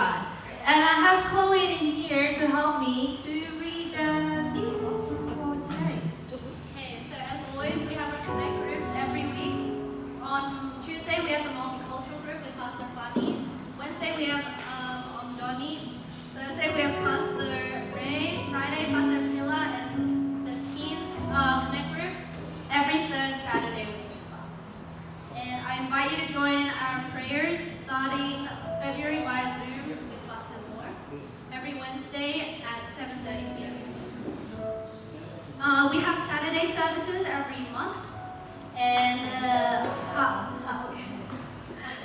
God. And I have Chloe in here to help me to read the news for today. Okay, so as always, we have our Connect groups every week. On Tuesday, we have the multicultural group with Pastor Fanny. Wednesday, we have Johnny. Thursday, we have Pastor Ray. Friday, Pastor Mila, and the teens Connect group every third Saturday week as well. And I invite you to join our prayers starting February via Zoom with Pastor Moore every Wednesday at 7:30 p.m. We have Saturday services every month, and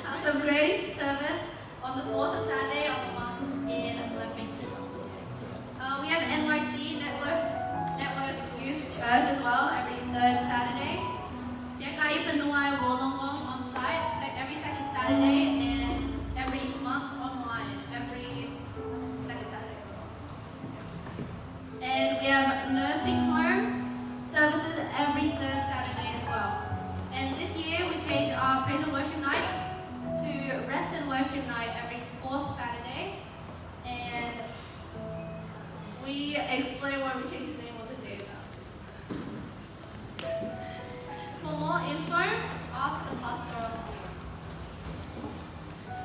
House of Grace service on the 4th of Saturday of the month in Leppington. We have NYC Network Youth Church as well every third Saturday. Jekai Penuai Wolongong on site every second Saturday, and every month online every second Saturday as well. And we have nursing home services every third Saturday as well. And this year we changed our praise and worship night to rest and worship night every fourth Saturday. And we explain why we changed the name of the day now. For more info, ask the pastor or school.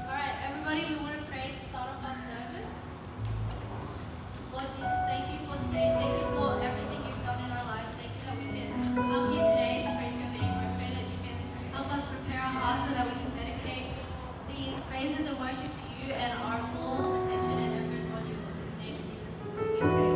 Alright, everybody, we want to pray to start off our service. Lord Jesus, thank you for today. Thank you for everything you've done in our lives. Thank you that we can come here today to praise your name. I pray that you can help us prepare our hearts so that we can dedicate these praises and worship to you and our full attention and efforts on you. In the name of Jesus, we pray.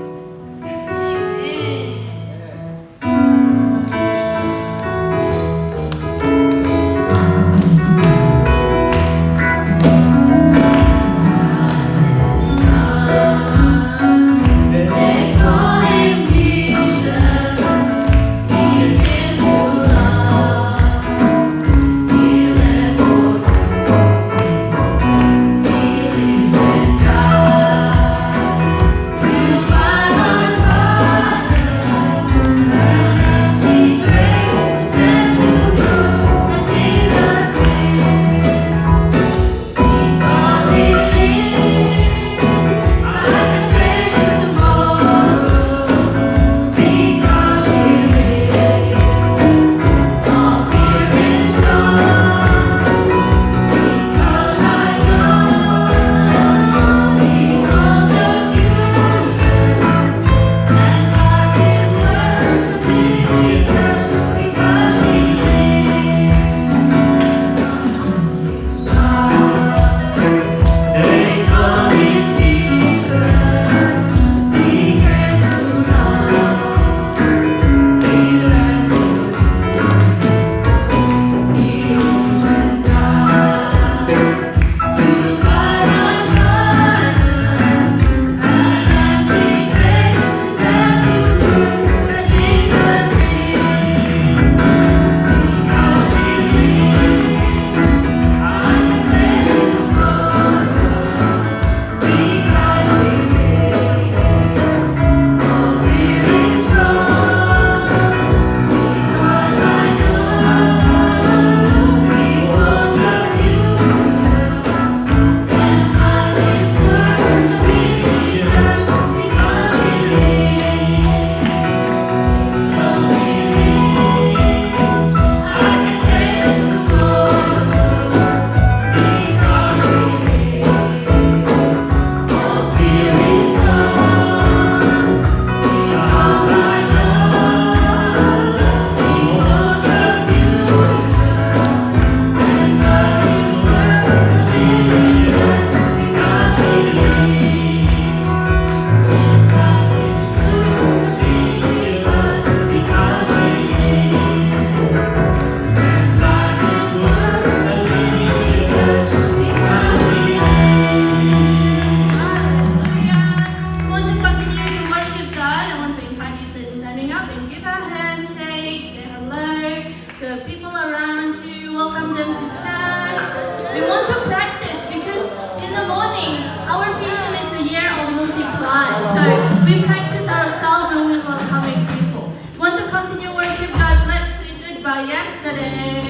Yesterday.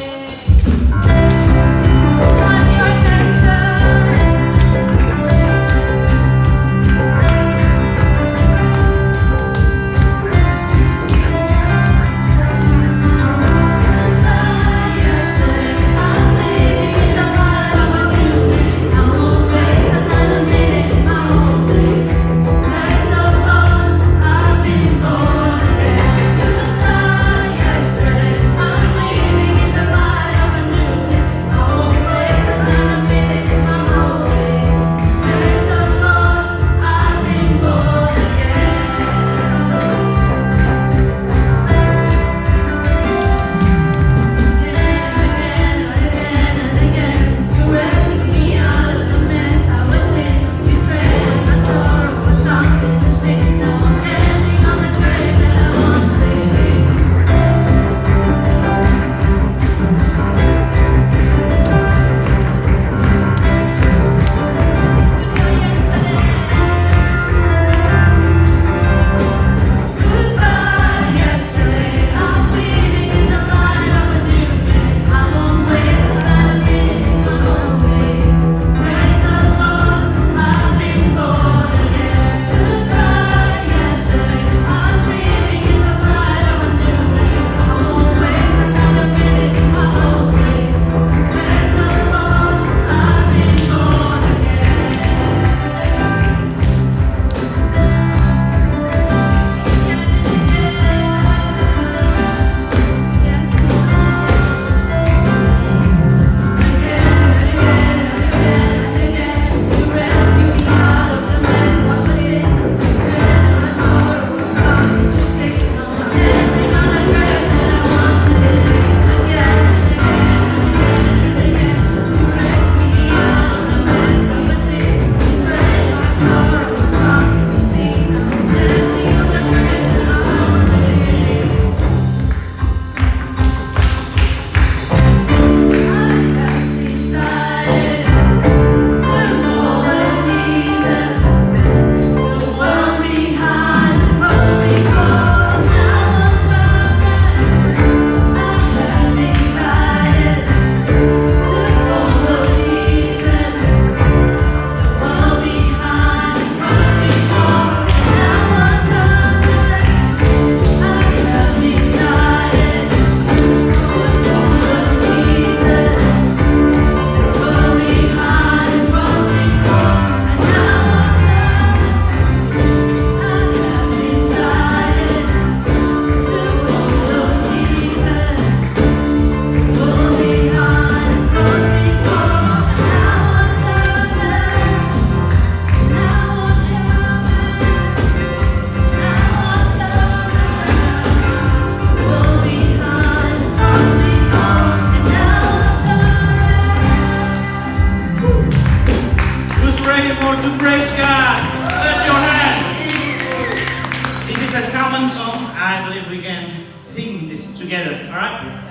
together, all right?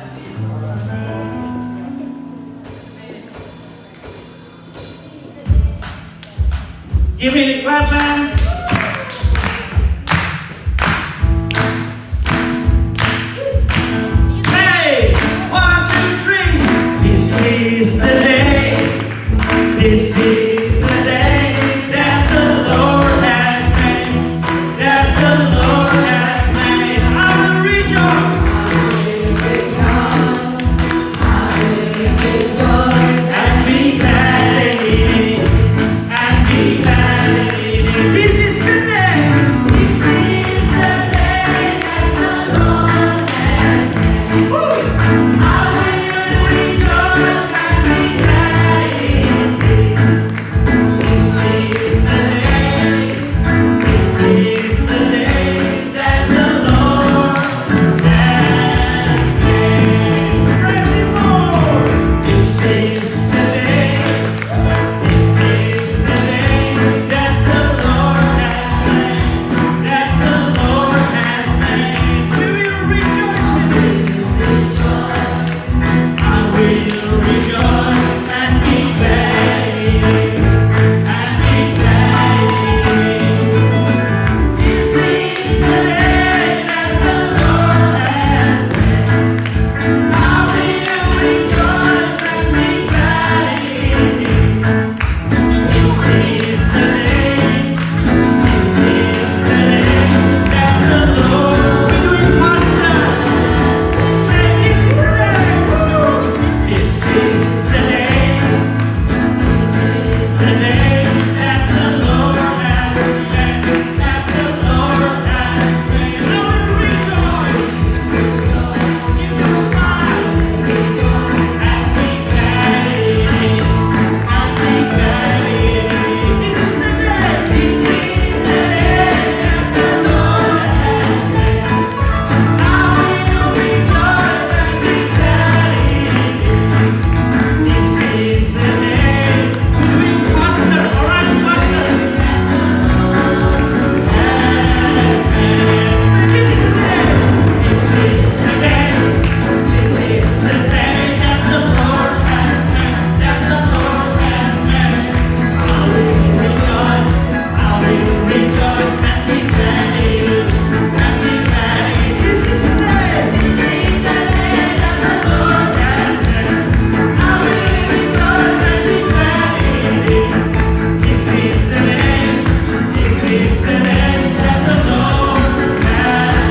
Give me the clap, man. Hey, 1, 2, 3. This is the day. This is the day that the Lord has made. That the Lord has made. I will rejoice. And be glad in it. And be glad in it. This is the day. This is the day that the Lord has made. Woo. I will rejoice And be glad in it. This is the day. This is the day that the Lord has made. Praise Him more. This is the day. This is the day that the Lord has made. That the Lord has made. We will rejoice in it. I will rejoice and be glad in it. And be glad in it. This is the day that the Lord has made. I will rejoice and be glad in it. This is the day. This is the day that the Lord will do it faster. Say, this is the day. This is the day. This is the day that the Lord has made. That the Lord has made. I will rejoice. Give you a smile. And be glad in it. And be glad in it. This is the day. This is the day that the Lord has made. I will rejoice and be glad in it. This is the day. We're doing faster, all right, faster. Has made. Say, this is the day. This is the day. This is the day that the Lord has made. That the Lord has made. I will rejoice. I will rejoice and be glad in it. And be glad in it. This is the day. This is the day that the Lord has made. I will rejoice and be glad in it. This is the day. This is the day that the Lord has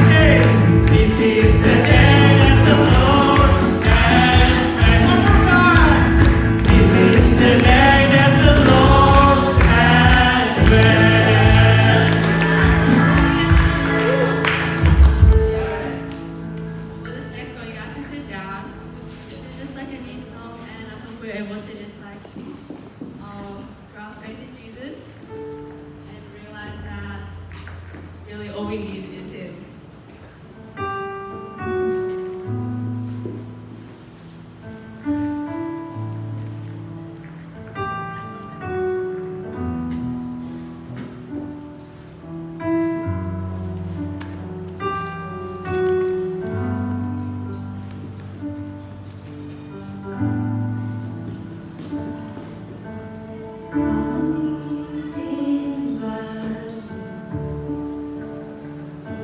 made. This is the day that the Lord has made. One more time. This is the day that the Lord has made. For this next song, you guys can sit down. This is just like a new song, and I hope we're able to just like grow our faith in Jesus and realize that really all we need is Him. In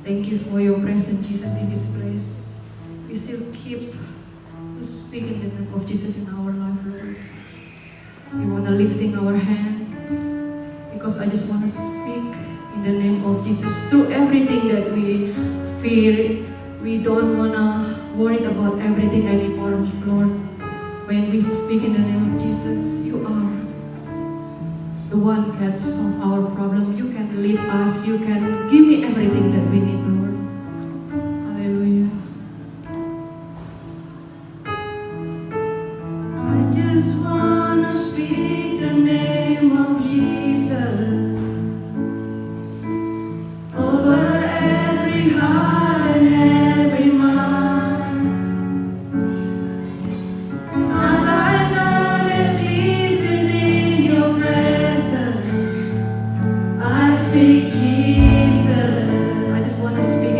Thank you for your presence, Jesus, in this place. We still keep to speak in the name of Jesus in our life, Lord. We want to lifting our hand because I just want to speak in the name of Jesus through everything that we fear. We don't want to worry about everything anymore, Lord. When we speak in the name of Jesus, you are the one who can solve our problem. You can lead us. You can give me everything that we need, Lord. Hallelujah. I just want to speak the name of Jesus over every heart and every mind. 'Cause I know there's peace within your presence. I speak Jesus. I just want to speak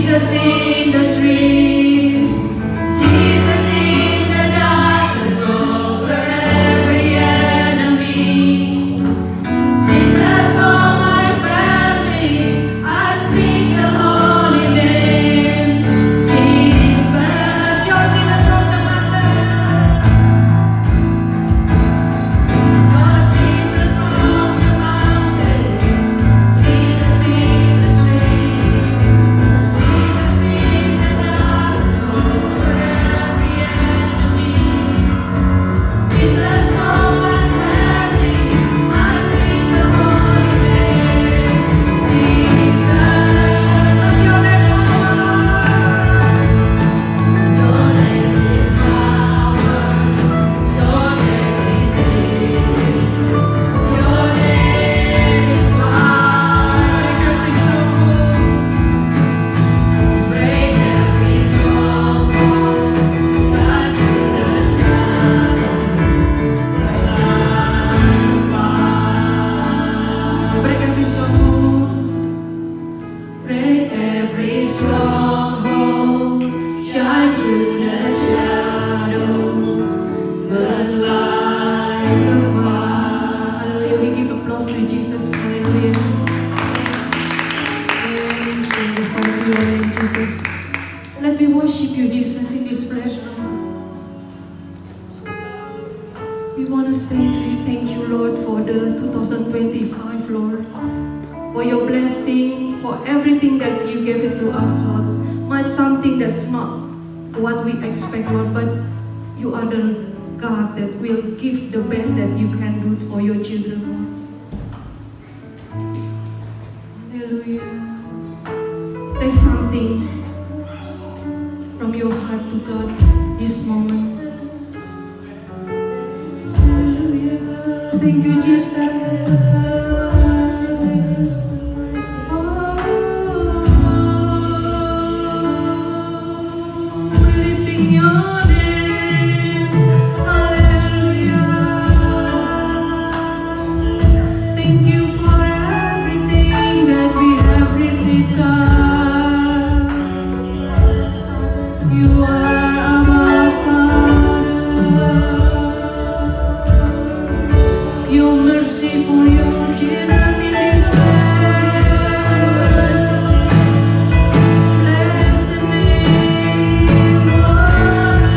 Jesus in the street, Jesus in the darkness over every enemy. Jesus for my family, I speak the holy name. Jesus, your Jesus from the mountain, your Jesus from the mountain, Jesus in the street, Jesus in the darkness over every enemy. Jesus for my family, I speak the holy name. Jesus, your name is power, your name is healing, your name is life. Break every stronghold, touch the break every stronghold, shine through the shadows, burn like a fire. Hallelujah. We give applause to Jesus. Hallelujah. Thank you, your name, Jesus. Let me worship you, Jesus, in this place, Lord. We want to say to you, thank you, Lord, for the 2025, Lord. For your blessing, for everything that you gave it to us, Lord. Might something that's not what we expect, Lord, but you are the God that will give the best that you can do for your children, Lord. Hallelujah. Say something from your heart to God this moment. Hallelujah. Thank you, Jesus. We're lifting your name. Hallelujah. Thank you for everything that we have received, God. You are our Father. Your mercy for your children in this place. Bless the name of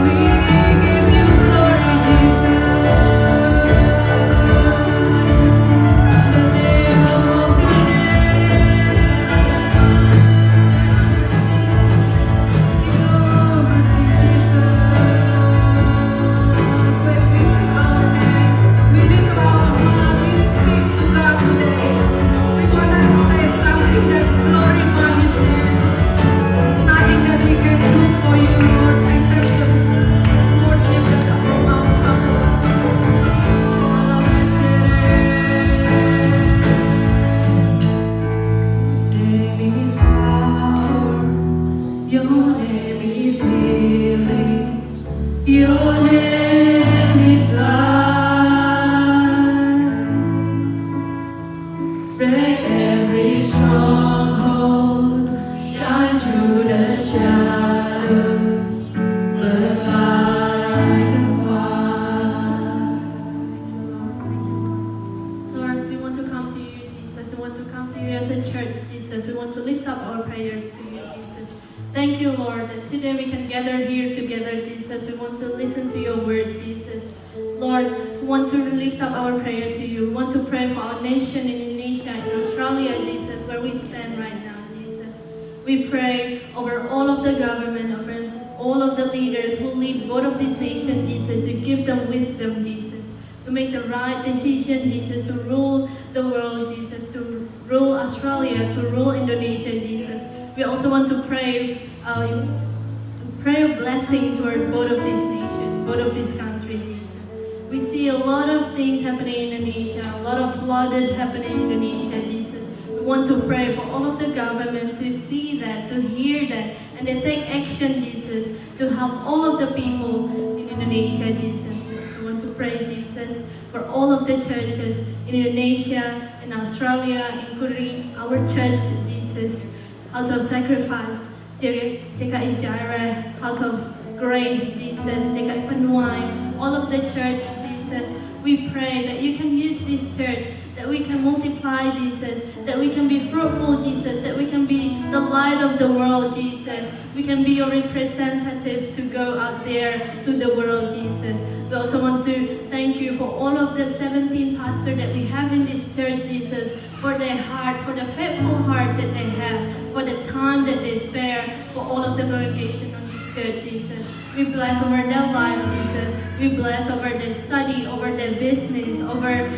we give you glory, Jesus. The name above the name. Your mercy, Jesus. We lift up our heart, we speak to God today. We want to say something that glorifies His name. Nothing that we can do for you, Lord, except the worship that our mouth comes. Name is power, your name is healing, your name is life. Break every stronghold, shine through the shadows, burn like a fire. Lord, we want to come to you, Jesus. We want to come to you as a church, Jesus. We want to lift up our prayer to you, Jesus. Thank you, Lord, that today we can gather here together, Jesus. We want to listen to your word, Jesus. Lord, we want to lift up our prayer to you. We want to pray for our nation in Indonesia, in Australia, Jesus, where we stand right now, Jesus. We pray over all of the government, over all of the leaders who lead both of these nations, Jesus. You give them wisdom, Jesus, to make the right decision, Jesus, to rule the world, Jesus, to rule Australia, to rule Indonesia, Jesus. We also want to pray a blessing toward both of these nations, both of this country, Jesus. We see a lot of things happening in Indonesia, a lot of flooded happening in Indonesia, Jesus. We want to pray for all of the government to see that, to hear that, and then take action, Jesus, to help all of the people in Indonesia, Jesus. We also want to pray, Jesus, for all of the churches in Indonesia, in Australia, including our church, Jesus, House of Sacrifice, JKI Jireh, House of Grace, Jesus, JKI Panuai, all of the church, Jesus. We pray that you can use this church, that we can multiply, Jesus, that we can be fruitful, Jesus, that we can be the light of the world, Jesus. We can be your representative to go out there to the world, Jesus. We also want to thank you for all of the 17 pastors that we have in this church, Jesus, for their heart, for the faithful heart that they have, for the time that they spare, for all of the congregation on this church, Jesus. We bless over their life, Jesus. We bless over their study, over their business, over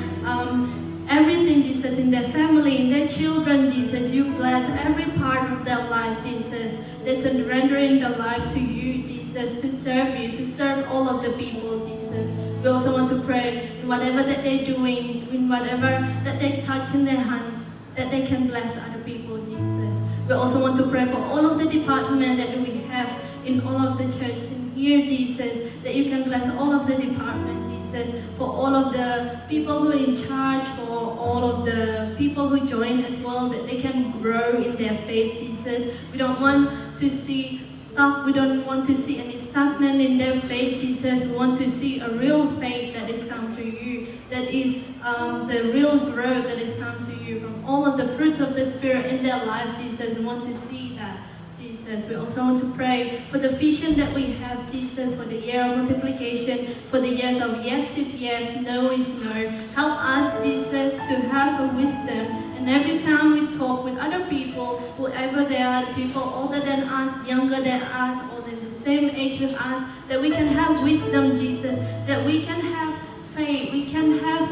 everything, Jesus, in their family, in their children, Jesus. You bless every part of their life, Jesus. They're surrendering their life to you, Jesus, to serve you, to serve all of the people, Jesus. We also want to pray in whatever that they're doing, in whatever that they touch in their hand, that they can bless other people, Jesus. We also want to pray for all of the department that we have in all of the church in here, Jesus, that you can bless all of the department, Jesus, for all of the people who are in charge, for all of the people who join as well, that they can grow in their faith, Jesus. We don't want to see stuck, we don't want to see any stagnant in their faith, Jesus. We want to see a real faith that is come to you, that is the real growth that is come to you from all of the fruits of the Spirit in their life, Jesus. We want to see that, Jesus. We also want to pray for the vision that we have, Jesus, for the year of multiplication, for the years of yes if yes, no is no. Help us, Jesus, to have a wisdom. And every time we talk with other people, whoever they are, people older than us, younger than us, or in the same age with us, that we can have wisdom, Jesus, that we can have faith, we can have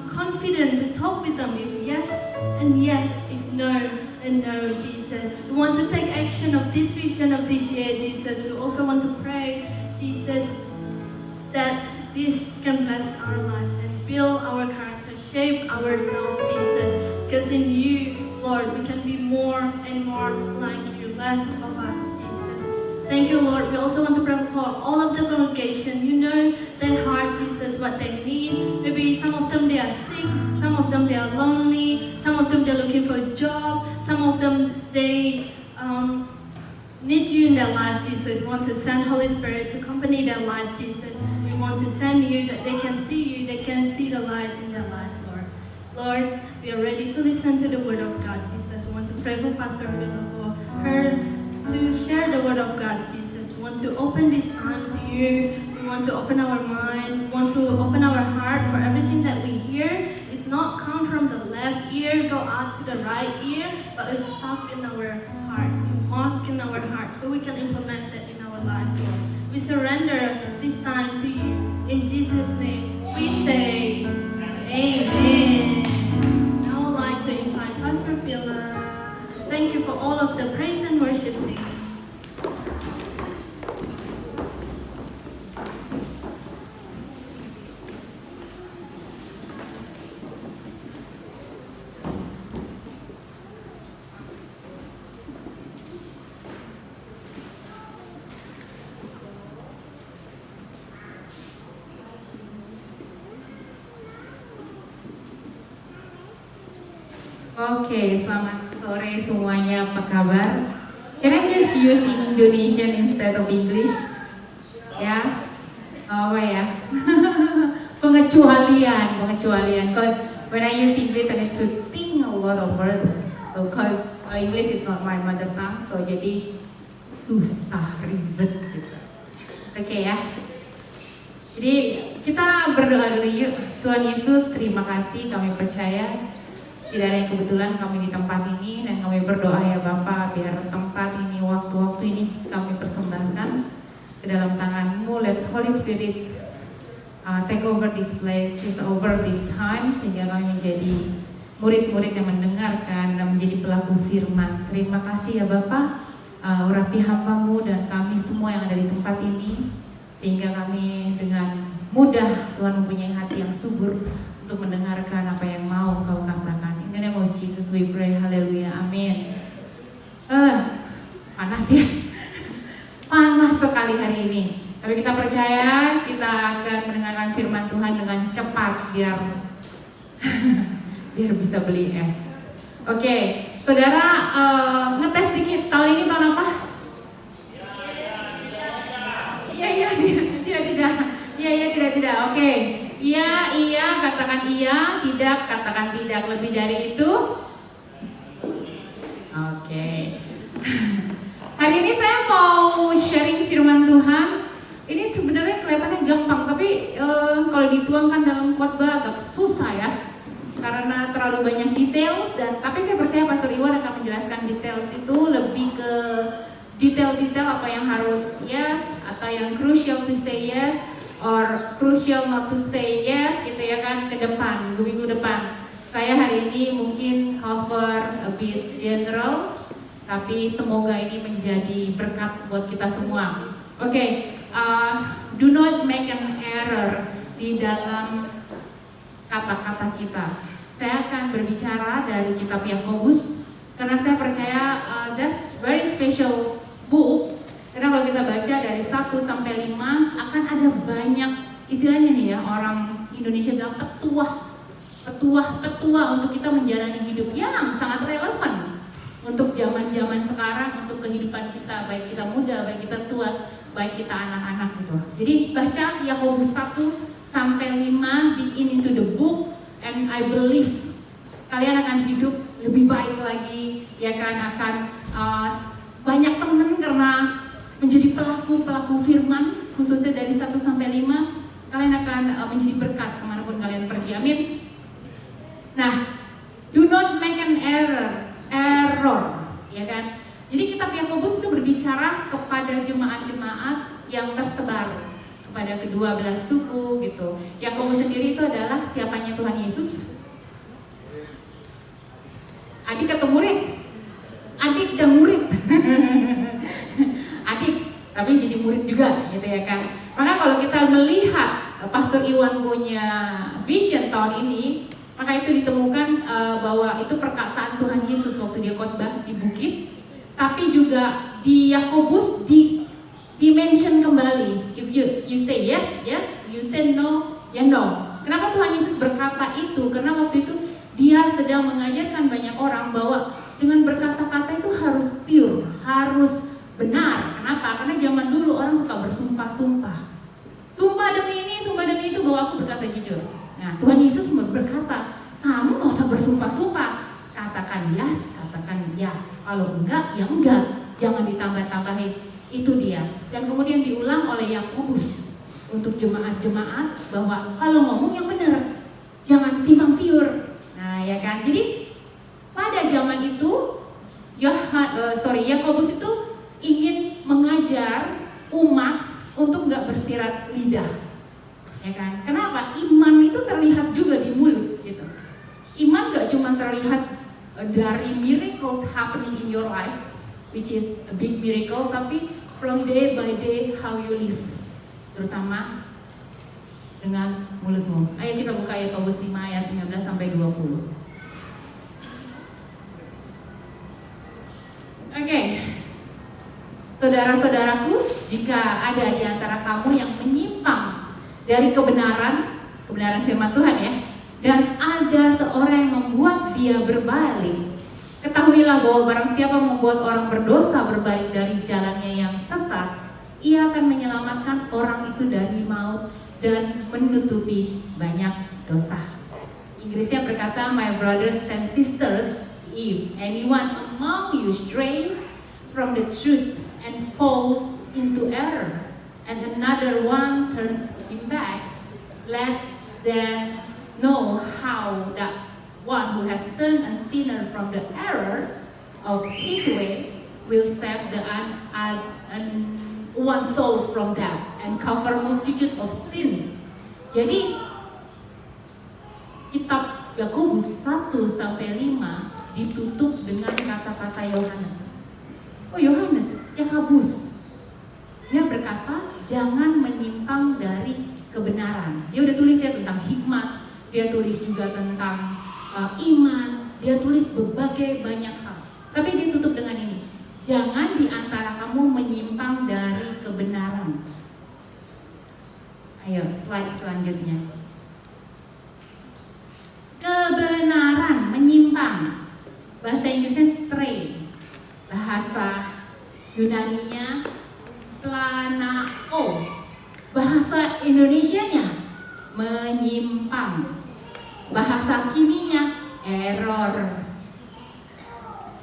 confidence to talk with them if yes and yes, if no and no, Jesus. We want to take action of this vision of this year, Jesus. We also want to pray, Jesus, that this can bless our life and build our character, shape ourselves, Jesus. Because in you, Lord, we can be more and more like you, less of us, Jesus. Thank you, Lord. We also want to pray for all of the congregation. You know their heart, Jesus, what they need. Maybe some of them they are sick, some of them they are lonely, some of them they're looking for a job, some of them they need you in their life, Jesus. We want to send Holy Spirit to accompany their life, Jesus. We want to send you that they can see you, they can see the light in their life, Lord. Lord, we are ready to listen to the word of God, Jesus. We want to pray for Pastor Philip, for her to share the word of God, Jesus. We want to open this time to you. We want to open our mind. We want to open our heart for everything that we hear. It's not come from the left ear, go out to the right ear, but it's stuck in our heart, marked in our heart, so we can implement that in our life, Lord. We surrender this time to you. In Jesus' name, we say, Amen. I would like to invite Pastor Philip. Thank you for all of the praise and worship team. Oke, selamat sore semuanya, apa kabar? Can I just use Indonesian instead of English? Ya, apa ya? pengecualian. Cause when I use English, I need to think a lot of words. So, cause English is not my mother tongue, so jadi susah, ribet gitu. Oke ya. Jadi kita berdoa dulu yuk. Tuhan Yesus, terima kasih, kami percaya tidak ada yang kebetulan kami di tempat ini, dan kami berdoa ya Bapa, biar tempat ini, waktu-waktu ini kami persembahkan ke dalam tangan-Mu. Let Holy Spirit take over this place, take over this time, sehingga kami menjadi murid-murid yang mendengarkan dan menjadi pelaku firman. Terima kasih ya Bapa, urapi hamba-Mu dan kami semua yang ada di tempat ini, sehingga kami dengan mudah Tuhan mempunyai hati yang subur untuk mendengarkan apa yang mau Kau katakan. In the name of Jesus we pray, haleluya, amin. Panas ya, panas sekali hari ini. Tapi kita percaya kita akan mendengarkan firman Tuhan dengan cepat biar biar bisa beli es. Oke, saudara ngetes dikit. Tahun ini tahun apa? Iya, tidak. Oke. Iya, katakan iya, tidak, katakan tidak. Lebih dari itu? Oke. Hari ini saya mau sharing firman Tuhan. Ini sebenarnya kelihatannya gampang, tapi kalau dituangkan dalam khotbah agak susah ya. Karena terlalu banyak details tapi saya percaya Pastor Iwan akan menjelaskan details itu lebih ke detail-detail apa yang harus yes atau yang crucial to say yes or crucial not to say yes gitu ya kan ke depan, minggu depan. Saya hari ini mungkin cover a bit general, tapi semoga ini menjadi berkat buat kita semua. Oke, do not make an error di dalam kata-kata kita. Saya akan berbicara dari kitab Yakobus karena saya percaya that's very special book. Karena kalau kita baca dari 1 sampai 5 akan ada banyak istilahnya nih ya, orang Indonesia bilang petuah untuk kita menjalani hidup yang sangat relevan untuk zaman-zaman sekarang, untuk kehidupan kita, baik kita muda, baik kita tua, baik kita anak-anak gitu. Jadi baca Yakobus 1 sampai 5, dig into the book, and I believe kalian akan hidup lebih baik lagi, ya kan, akan banyak teman karena menjadi pelaku firman, khususnya dari 1 sampai 5, kalian akan menjadi berkat kemanapun kalian pergi, amin. Nah, do not make an error, ya kan. Jadi kitab Yakobus itu berbicara kepada jemaat-jemaat yang tersebar, kepada kedua belah suku gitu. Yakobus sendiri itu adalah siapanya Tuhan Yesus? Adik atau murid? Adik dan murid. Adik, tapi jadi murid juga gitu ya kan. Maka kalau kita melihat Pastor Iwan punya vision tahun ini, maka itu ditemukan bahwa itu perkataan Tuhan Yesus waktu dia khotbah di bukit, tapi juga di Yakobus dimention kembali. If you say yes, yes, you say no, ya no. Kenapa Tuhan Yesus berkata itu? Karena waktu itu dia sedang mengajarkan banyak orang bahwa dengan berkata-kata itu harus pure, harus benar. Kenapa? Karena zaman dulu orang suka bersumpah-sumpah. Sumpah demi ini, sumpah demi itu bahwa aku berkata jujur. Nah, Tuhan Yesus berkata, kamu gak usah bersumpah-sumpah. Katakan yes, katakan ya. Kalau enggak, ya enggak. Jangan ditambah-tambahin. Itu dia. Dan kemudian diulang oleh Yakobus untuk jemaat-jemaat bahwa kalau ngomong yang benar, jangan simpang siur. Nah, ya kan. Jadi pada zaman itu Yakobus itu ingin mengajar umat untuk nggak bersirat lidah, ya kan? Kenapa? Iman itu terlihat juga di mulut, gitu. Iman nggak cuma terlihat dari miracles happening in your life, which is a big miracle, tapi from day by day how you live, terutama dengan mulutmu. Ayo kita buka Yakobus 5 ayat 19 sampai 20. Oke. Saudara-saudaraku, jika ada di antara kamu yang menyimpang dari kebenaran firman Tuhan ya, dan ada seorang yang membuat dia berbalik, ketahuilah bahwa barang siapa membuat orang berdosa berbalik dari jalannya yang sesat, ia akan menyelamatkan orang itu dari maut dan menutupi banyak dosa. Inggrisnya berkata, my brothers and sisters, if anyone among you strays from the truth and falls into error, and another one turns him back, let them know how that one who has turned a sinner from the error of his way will save the one souls from death and cover multitude of sins. Jadi kitab Yakobus 1 sampai 5 ditutup dengan kata-kata Yohanes. Oh Yohanes, Yakobus, dia berkata jangan menyimpang dari kebenaran. Dia udah tulis ya tentang hikmat, dia tulis juga tentang iman, dia tulis berbagai banyak hal. Tapi dia tutup dengan ini, jangan di antara kamu menyimpang dari kebenaran. Ayo slide selanjutnya. Kebenaran menyimpang. Bahasa Inggrisnya stray. Bahasa Yunaninya planao. Bahasa Indonesianya menyimpang. Bahasa kininya error.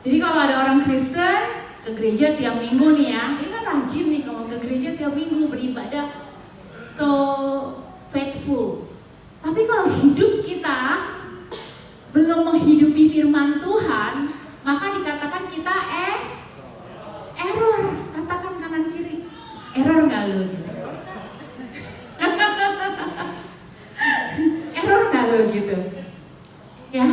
Jadi kalau ada orang Kristen ke gereja tiap minggu nih ya, ini kan rajin nih kalau ke gereja tiap minggu beribadah, so faithful. Tapi kalau hidup kita belum menghidupi firman Tuhan, maka dikatakan kita error. Katakan kanan kiri, error nggak lo gitu? Error nggak lo gitu? Ya.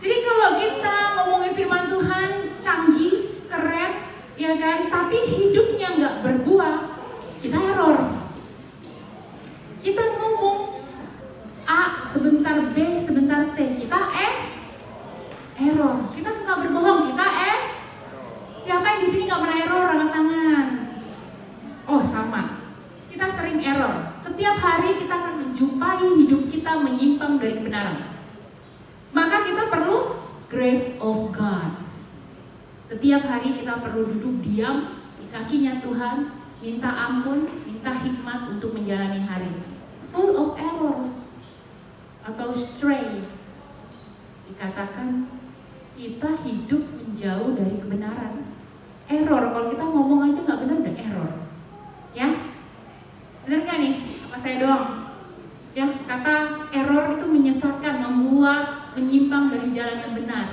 Jadi kalau kita ngomongin firman Tuhan canggih, keren, ya kan? Tapi hidupnya nggak berbuah, kita error. Kita ngomong A sebentar B sebentar C, kita error. Kita suka berbohong, kita Siapa yang di sini nggak pernah error? Angkat tangan. Oh sama. Kita sering error. Setiap hari kita akan menjumpai hidup kita menyimpang dari kebenaran. Maka kita perlu grace of God. Setiap hari kita perlu duduk diam di kakinya Tuhan, minta ampun, minta hikmat untuk menjalani hari. Full of errors atau strays. Dikatakan kita hidup menjauh dari kebenaran. Error, kalau kita ngomong aja nggak benar udah error. Ya, benar nggak nih? Apa saya doang? Ya, kata error itu menyesatkan, membuat menyimpang dari jalan yang benar.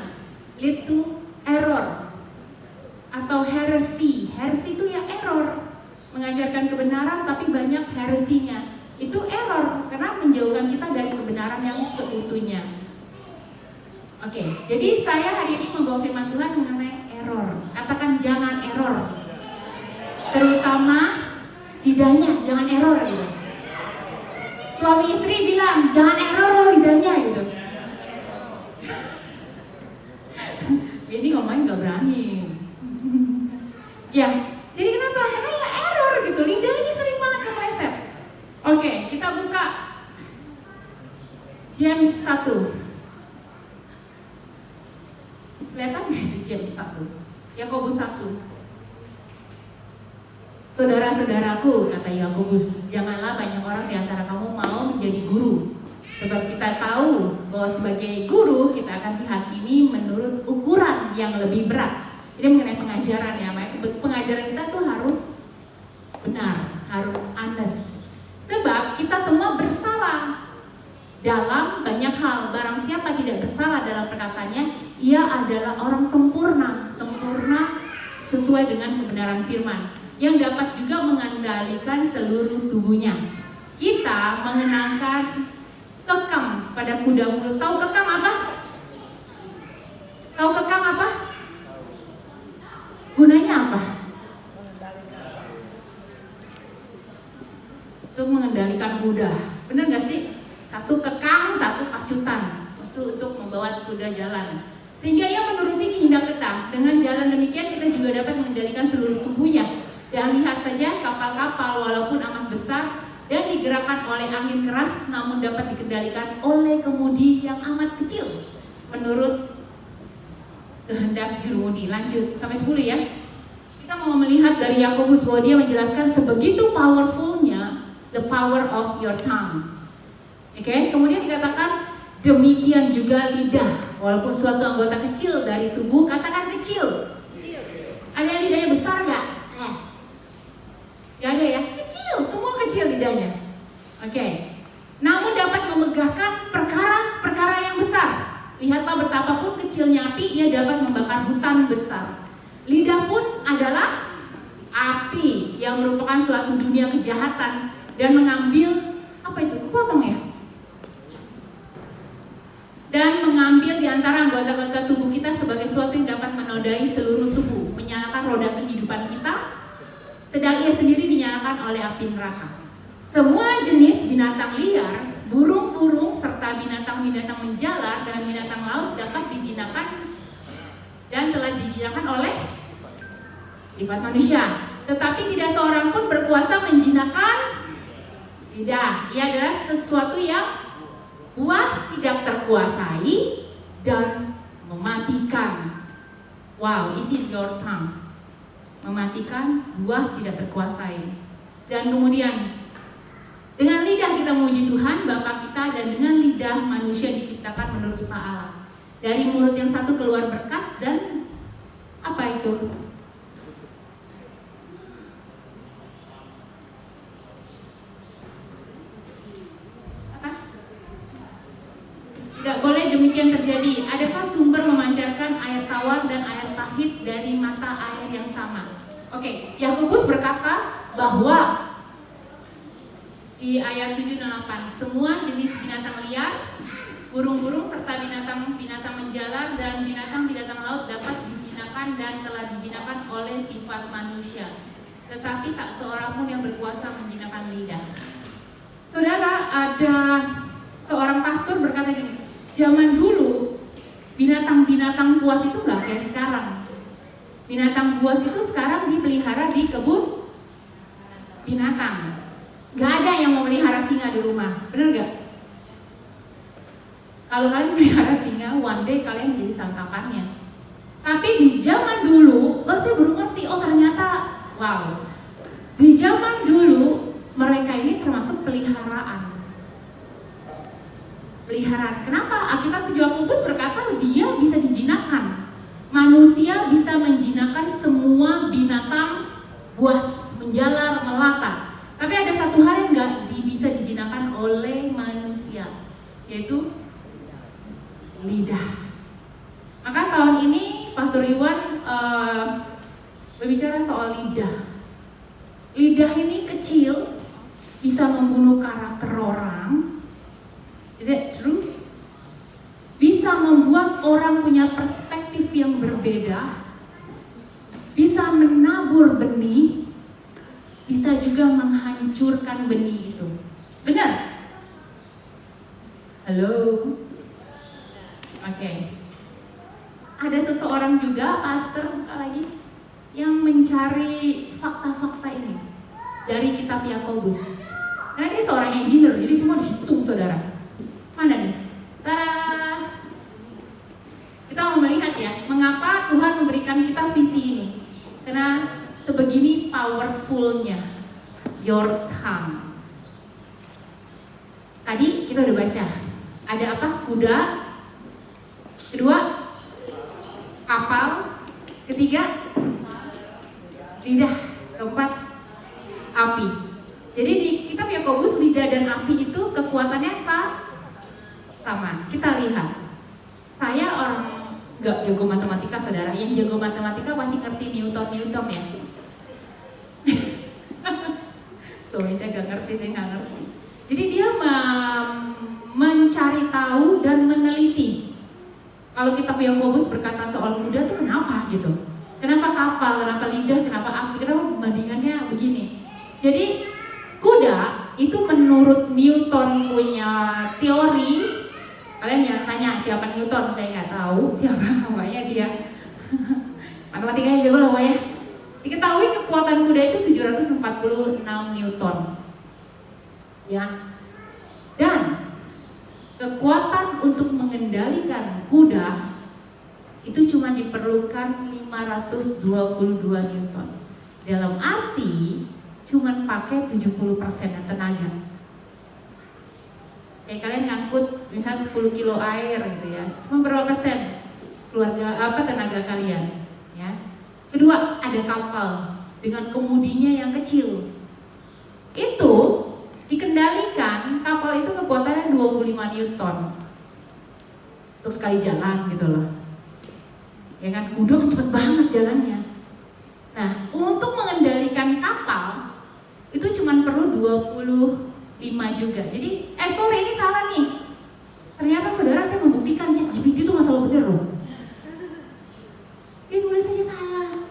Lead to error atau heresy. Heresy itu ya error, mengajarkan kebenaran tapi banyak heresinya. Itu error karena menjauhkan kita dari kebenaran yang seutuhnya. Oke, jadi saya hari ini membawa firman Tuhan mengenai error. Katakan jangan error. Terutama lidahnya, jangan error gitu. Suami istri bilang jangan error loh lidahnya gitu. Ini ngomongnya nggak berani. Ya, jadi kenapa? Karena ya error gitu. Lidah ini sering banget kepleset. Oke, kita buka James 1. Kelihatan nggak itu James 1? Yakobus 1. Saudara-saudaraku, kata Yakobus, janganlah banyak orang di antara kamu mau menjadi guru. Sebab kita tahu bahwa sebagai guru kita akan dihakimi menurut ukuran yang lebih berat. Ini mengenai pengajaran ya, pengajaran kita tuh harus benar, harus honest. Sebab kita semua bersalah dalam banyak hal. Barang siapa tidak bersalah dalam perkataannya, ia adalah orang sempurna sesuai dengan kebenaran firman, yang dapat juga mengendalikan seluruh tubuhnya. Kita mengenangkan kekang pada kuda mulut. Tahu kekang apa? Tahu kekang apa? Gunanya apa? Untuk mengendalikan kuda. Benar gak sih? Satu kekang, satu pacutan. Itu untuk membawa kuda jalan. Sehingga ia menuruti kehendak kita. Dengan jalan demikian kita juga dapat mengendalikan seluruh tubuhnya. Dan lihat saja kapal-kapal walaupun amat besar dan digerakkan oleh angin keras, namun dapat dikendalikan oleh kemudi yang amat kecil menurut kehendak jurumudi. Lanjut sampai 10 ya. Kita mau melihat dari Yakobus bahwa dia menjelaskan sebegitu powerfulnya the power of your tongue. Oke, kemudian dikatakan demikian juga lidah, walaupun suatu anggota kecil dari tubuh. Katakan kecil. Ada yang lidahnya besar nggak? Gak ada ya, kecil, semua kecil lidahnya. Oke. Namun dapat memegahkan perkara-perkara yang besar. Lihatlah betapapun kecilnya api, ia dapat membakar hutan besar. Lidah pun adalah api yang merupakan suatu dunia kejahatan dan mengambil, apa itu? Potong ya? Dan mengambil di antara anggota-anggota tubuh kita sebagai suatu yang dapat menodai seluruh tubuh, menyalakan roda kehidupan kita, sedang ia sendiri dinyalakan oleh api neraka. Semua jenis binatang liar, burung-burung, serta binatang-binatang menjalar dan binatang laut dapat dijinakan dan telah dijinakan oleh sifat manusia. Tetapi tidak seorang pun berkuasa menjinakan Lidah, ia adalah sesuatu yang buas, tidak terkuasai, dan mematikan. Wow, is it your tongue? Mematikan, buas, tidak terkuasai. Dan kemudian, dengan lidah kita memuji Tuhan, Bapa kita, dan dengan lidah manusia diciptakan menurut rupa Allah. Dari mulut yang satu keluar berkat dan apa itu? Apa? Tidak boleh demikian terjadi. Adakah sumber memancarkan air tawar dan air pahit dari mata air yang sama? Oke, Yakobus berkata bahwa di ayat 7 dan 8, semua jenis binatang liar, burung-burung serta binatang-binatang menjalar dan binatang-binatang laut dapat dijinakan dan telah dijinakan oleh sifat manusia. Tetapi tak seorang pun yang berkuasa menjinakkan lidah. Saudara, ada seorang pastor berkata gini, zaman dulu binatang-binatang buas itu nggak kayak sekarang. Binatang buas itu sekarang dipelihara di kebun binatang. Nggak ada yang mau melihara singa di rumah, bener nggak? Kalau kalian melihara singa, one day kalian menjadi santapannya. Tapi di zaman dulu, saya baru ngerti, oh ternyata, wow. Di zaman dulu, mereka ini termasuk peliharaan. Peliharaan, kenapa? Alkitab Yakobus berkata dia bisa dijinakan. Manusia bisa menjinakkan semua binatang buas, menjalar, melata. Tapi ada satu hal yang nggak bisa dijinakkan oleh manusia, yaitu lidah. Maka tahun ini Pastor Iwan berbicara soal lidah. Lidah ini kecil, bisa membunuh karakter orang. Is it true? Bisa membuat orang punya perspektif yang berbeda. Bisa menabur benih, bisa juga menghancurkan benih itu. Benar? Halo? Oke. Ada seseorang juga, pastor buka lagi, yang mencari fakta-fakta ini dari kitab Yakobus. Karena dia seorang engineer, jadi semua dihitung, saudara. Mana nih? Tada! Kita mau melihat ya, mengapa Tuhan memberikan kita visi ini. Karena sebegini powerfulnya your tongue. Tadi kita udah baca. Ada apa? Kuda. Kedua, kapal. Ketiga, lidah. Keempat, api. Jadi di kitab Yakobus, lidah dan api itu kekuatannya sama. Kita lihat. Saya orang gak jago matematika, saudara. Yang jago matematika pasti ngerti Newton ya. Sorry, saya gak ngerti. Jadi dia mencari tahu dan meneliti. Kalau kitab Yakobus berkata soal kuda tuh kenapa gitu? Kenapa kapal? Kenapa lidah? Kenapa api? Kenapa perbandingannya begini? Jadi kuda itu menurut Newton punya teori. Kalian jangan tanya siapa Newton, saya nggak tahu siapa, pokoknya dia matematikanya jago lah pokoknya. Diketahui kekuatan kuda itu 746 Newton, ya. Dan kekuatan untuk mengendalikan kuda itu cuma diperlukan 522 Newton. Dalam arti cuma pakai 70% tenaga. Kayak kalian ngangkut lihat 10 kilo air gitu ya, cuma berapa persen tenaga kalian ya. Kedua, ada kapal dengan kemudinya yang kecil. Itu dikendalikan, kapal itu kekuatannya 25 Newton untuk sekali jalan gitu loh. Ya kan, kuda kan cepet banget jalannya. Nah, untuk mengendalikan kapal itu cuma perlu 25 juga. Jadi, sorry ini salah nih. Ternyata saudara saya membuktikan ChatGPT itu nggak selalu benar loh. Dia nulis aja salah.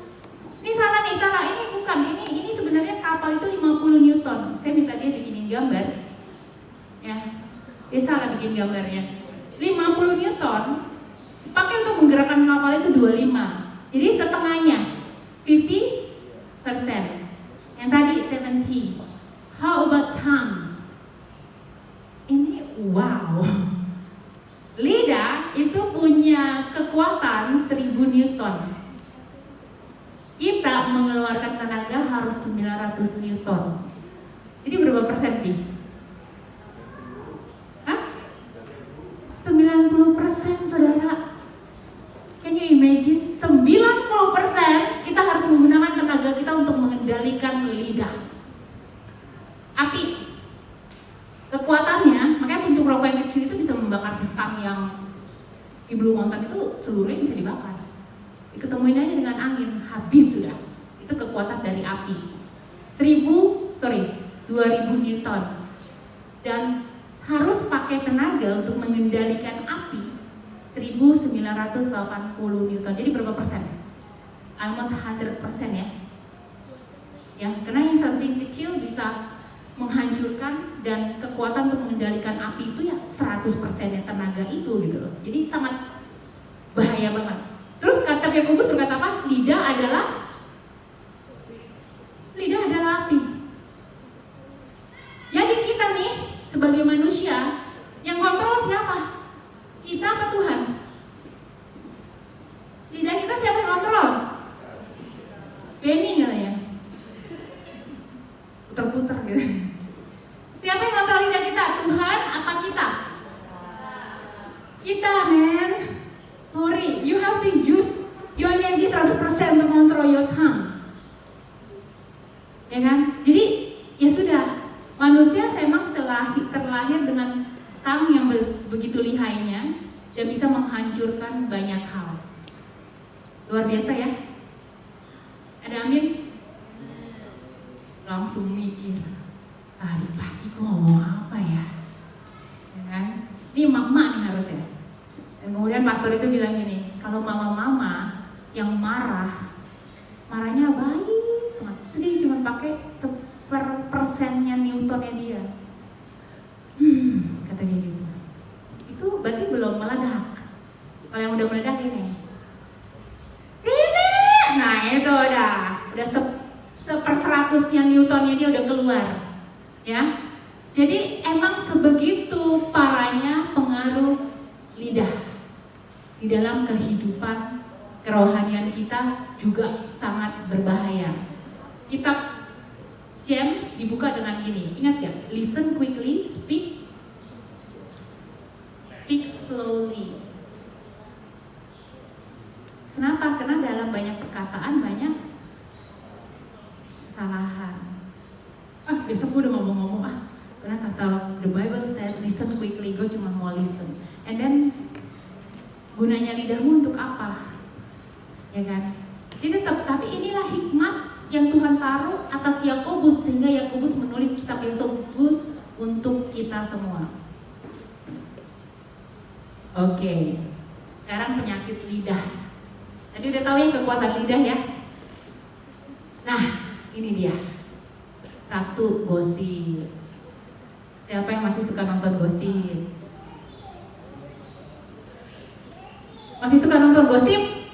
Ini salah nih, salah. Ini bukan. Ini sebenarnya kapal itu 50 Newton. Saya minta dia bikinin gambar. Ya, dia salah bikin gambarnya. 50 Newton pakai untuk menggerakkan kapal itu 25. Jadi setengahnya 50%. Yang tadi 70. How about tongues? Wow. Lidah itu punya kekuatan 1000 Newton. Kita mengeluarkan tenaga harus 900 Newton. Jadi berapa persen nih? Hah? 90% saudara. Can you imagine? 90% kita harus menggunakan tenaga kita untuk mengendalikan lidah. Api. Kekuatannya, makanya puntung rokok yang kecil itu bisa membakar hutan yang di Blue Mountain itu seluruhnya bisa dibakar. Diketemuin aja dengan angin, habis sudah. Itu kekuatan dari api. 2000 Newton. Dan harus pakai tenaga untuk mengendalikan api 1980 Newton. Jadi berapa persen? Almost 100% ya. Ya, karena yang something kecil bisa menghancurkan, dan kekuatan untuk mengendalikan api itu ya 100% tenaga itu gitu loh. Jadi sangat bahaya banget. Terus kata Yakobus berkata apa? Lidah adalah api. Jadi kita nih sebagai manusia yang kontrol siapa? Kita apa Tuhan? Lidah kita siapa yang kontrol? Benny katanya. Puter-puter gitu. Siapa yang kontrol lidah kita? Tuhan apa kita? Kita, man. Sorry, you have to use your energy 100% untuk kontrol your tongues. Ya kan? Jadi, ya sudah. Manusia memang terlahir dengan tang yang begitu lihainya dan bisa menghancurkan banyak hal. Luar biasa ya? Ada amin? Langsung mikir, tadi pagi kok ngomong apa ya? Ya kan? Ini mama nih harusnya. Dan kemudian pastor itu bilang gini, kalau mama-mama yang marahnya baik banget. Jadi cuma pakai 1% Newtonnya dia. Kata dia gitu. Itu berarti belum meledak. Kalau yang udah meledak ini. Nah itu udah 1/100 Newtonnya dia udah keluar. Ya. Jadi emang sebegitu parahnya pengaruh lidah di dalam kehidupan kerohanian kita, juga sangat berbahaya. Kitab James dibuka dengan ini. Ingat gak? Listen quickly, speak slowly. Kenapa? Karena dalam banyak perkataan banyak kesalahan. Besok gue udah ngomong-ngomong karena kata the Bible said listen quickly, gue cuma mau listen. And then gunanya lidahmu untuk apa? Ya kan? Jadi tapi inilah hikmat yang Tuhan taruh atas Yakobus, sehingga Yakobus menulis kitab Yakobus untuk kita semua. Oke. Sekarang penyakit lidah. Tadi udah tahu ya kekuatan lidah ya. Nah, ini dia. 1, gosip. Siapa yang masih suka nonton gosip? Masih suka nonton gosip?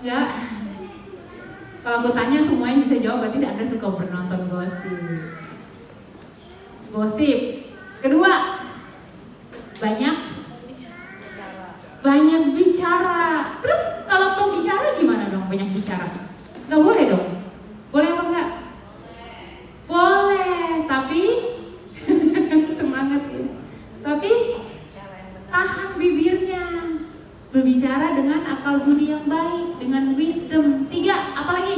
Enggak. Kalau aku tanya semuanya bisa jawab, berarti Anda suka menonton gosip. Gosip. Kedua, banyak bicara. Terus kalau pembicara gimana dong banyak bicara? Nggak boleh dong? Boleh apa enggak? Boleh, tapi semangat ya. Tapi tahan bibirnya. Berbicara dengan akal budi yang baik, dengan wisdom. 3, apa lagi?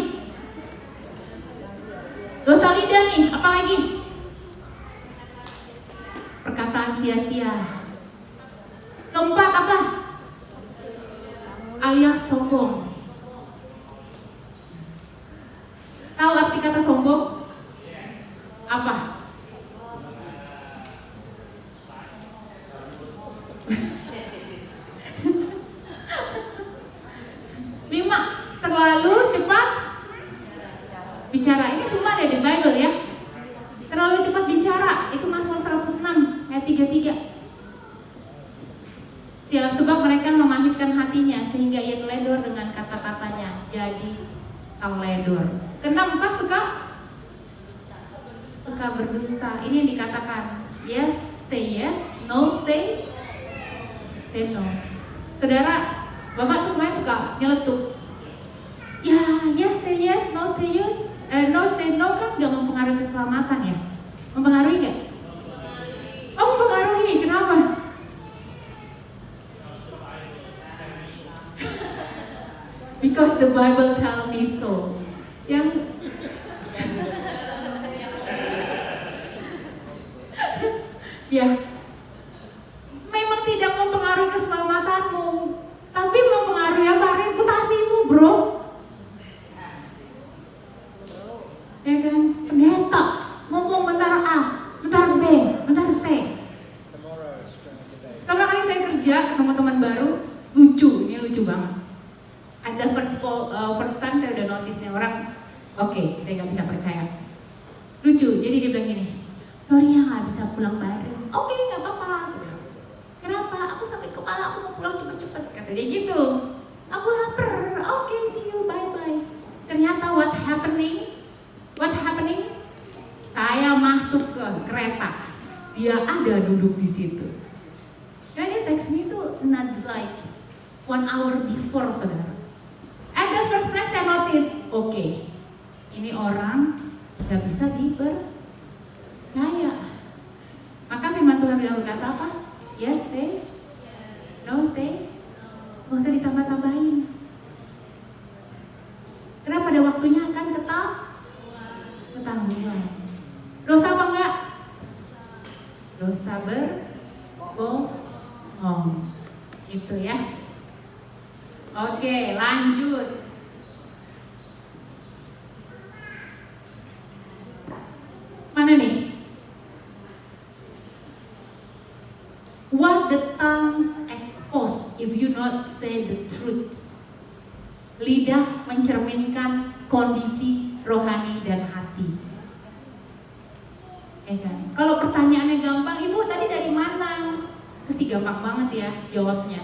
Dosa lidah nih, apa lagi? Perkataan sia-sia. Keempat apa? Alias sombong. Tahu arti kata sombong? Apa? Terlalu cepat bicara. Ini semua ada di Bible ya. Terlalu cepat bicara, itu Mazmur 106 ayat 33. Ya, sebab mereka memahitkan hatinya sehingga ia teledor dengan kata-katanya. Jadi teledor. Kenapa suka berdusta? Ini yang dikatakan. Yes, say yes, no say no. Saudara, Bapak tuh kemarin suka nyeletuk. Ya, yes say yes, no say yes, no say no kan nggak mempengaruhi keselamatan ya? Mempengaruhi nggak? Oh, mempengaruhi. Kenapa? Because the Bible tell me so. Yang ya, memang tidak mempengaruhi keselamatanmu, tapi mempengaruhi apa? Reputasimu, bro. Ya kan? Pendeta ngomong bentar A, bentar B, bentar C. Pertama kali saya kerja ketemu teman baru, lucu, ini lucu banget. At the first time saya udah notice nih orang, oke, saya nggak bisa percaya. Lucu, jadi dia bilang gini, sorry ya nggak bisa pulang bareng. Oke, nggak apa-apa. Kenapa? Aku sakit kepala, aku mau pulang cepet-cepet. Kata dia gitu. Aku lapar. Oke, see you, bye-bye. Ternyata what happening? Saya masuk ke kereta, dia ada duduk di situ. Dan dia text me itu not like 1 hour before, saudara. At the first place saya notice, oke, ini orang gak bisa dipercaya. Maka firman Tuhan bilang berkata apa? Yes say, no say, gak usah ditambah-tambahin. Karena pada waktunya akan ketahuan. Dosa apa enggak? Dosa berbohong. Itu ya. Oke, lanjut. Mana nih? What the tongues expose if you not say the truth. Lidah mencerminkan kondisi rohani dan hati. Ya kan? Kalau pertanyaannya gampang, Ibu tadi dari mana? Itu sih gampang banget ya jawabnya.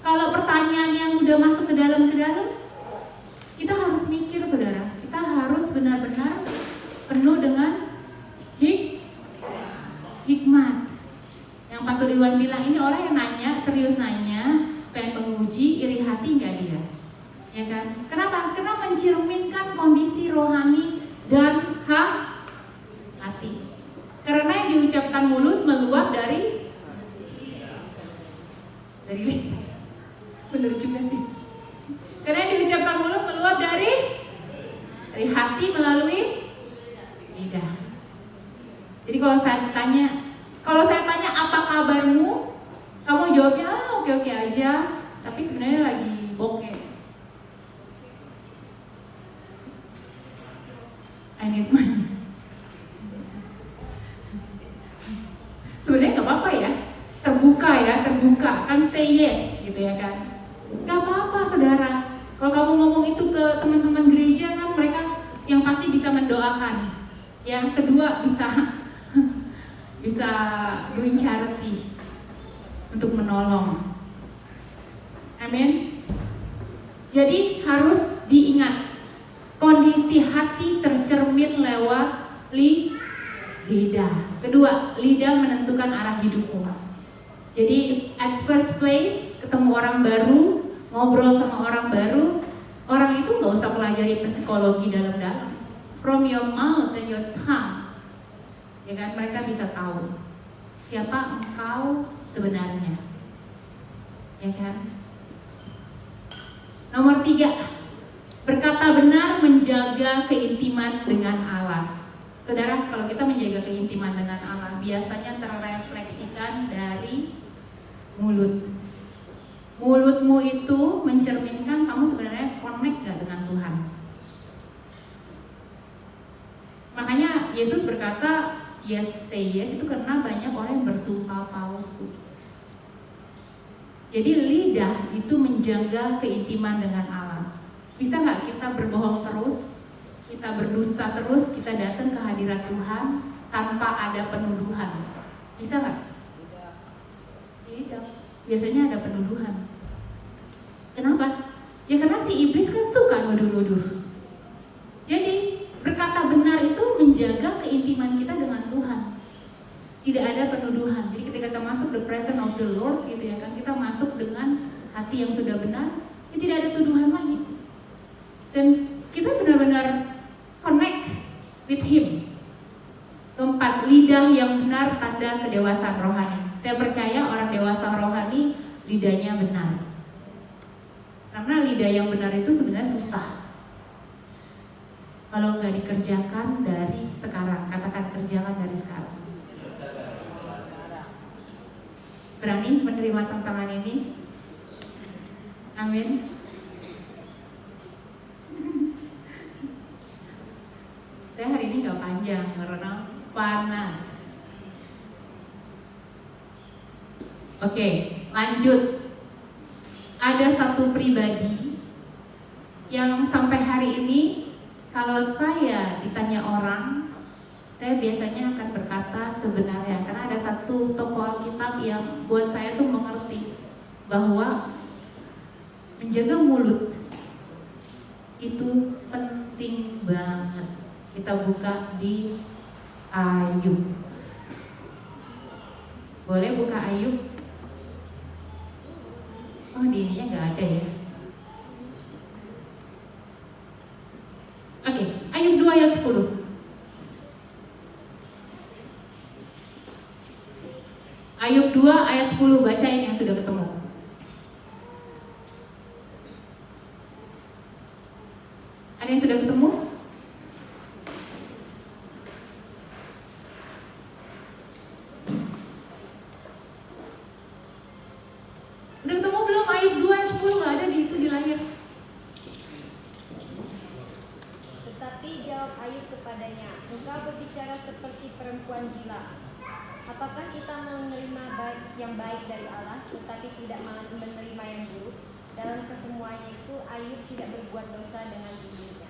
Kalau pertanyaan yang udah masuk ke dalam, kita harus mikir, saudara. Kita harus benar-benar penuh dengan hikmat. Yang Pastor Iwan bilang, ini orang yang nanya, serius nanya, pengen menguji, iri hati nggak dia? Ya kan? Kenapa? Karena mencerminkan kondisi rohani dan hati. Karena yang diucapkan mulut meluap dari lidah. Bener juga sih. Karena yang diucapkan mulut meluap dari hati melalui lidah. Jadi kalau saya tanya apa kabarmu, kamu jawabnya oke aja, tapi sebenarnya lagi bokeh. I need money. Sebenarnya nggak apa-apa ya, terbuka kan, say yes gitu ya kan. Nggak apa-apa, saudara. Kalau kamu ngomong itu ke teman-teman gereja kan, mereka yang pasti bisa mendoakan. Yang kedua bisa doing charity untuk menolong. Amin. Jadi harus diingat, kondisi hati tercermin lewat lidah. Kedua, lidah menentukan arah hidupmu. Jadi at first place, ketemu orang baru, ngobrol sama orang baru, orang itu nggak usah pelajari psikologi dalam-dalam. From your mouth and your tongue, ya kan, mereka bisa tahu siapa engkau sebenarnya, ya kan. Nomor 3, berkata benar menjaga keintiman dengan Allah. Saudara, kalau kita menjaga keintiman dengan Allah, biasanya terrefleksikan dari mulut. Mulutmu itu mencerminkan kamu sebenarnya connect gak dengan Tuhan. Makanya Yesus berkata, yes say yes, itu karena banyak orang yang bersumpah palsu. Jadi lidah itu menjaga keintiman dengan Allah. Bisa gak kita berbohong terus, kita berdusta terus, kita datang ke hadirat Tuhan tanpa ada penuduhan? Bisa gak? Tidak. Biasanya ada penuduhan. Kenapa? Ya karena si iblis kan suka nuduh-nuduh. Jadi berkata benar itu menjaga keintiman kita dengan Tuhan. tidak ada penuduhan. Jadi ketika kita masuk the presence of the Lord gitu ya kan, kita masuk dengan hati yang sudah benar, ya tidak ada tuduhan lagi. Dan kita benar-benar connect with Him. Keempat, lidah yang benar tanda kedewasaan rohani. Saya percaya orang dewasa rohani lidahnya benar. Karena lidah yang benar itu sebenarnya susah. Kalau nggak dikerjakan dari sekarang, katakan kerjakan dari sekarang. Berani menerima tantangan ini? Amin. Saya hari ini nggak panjang karena panas. Oke, lanjut. Ada satu pribadi yang sampai hari ini kalau saya ditanya orang, saya biasanya akan berkata sebenarnya, karena ada satu tokoh Alkitab yang buat saya tuh mengerti bahwa menjaga mulut itu penting banget. Kita buka di Ayub. Boleh buka Ayub? Oh, di ininya nggak ada ya. Oke, Ayub 2 ayat 10. Ayub 2 ayat 10, bacain yang sudah ketemu. Ada yang sudah ketemu? Udah ketemu belum? Ayub 2 ayat 10 nggak ada di itu di layar. Tetapi jawab Ayub kepadanya, engkau berbicara seperti perempuan gila. Apakah kita menerima yang baik dari Allah, tetapi tidak menerima yang buruk? Dalam kesemuanya itu Ayub tidak berbuat dosa dengan bibirnya.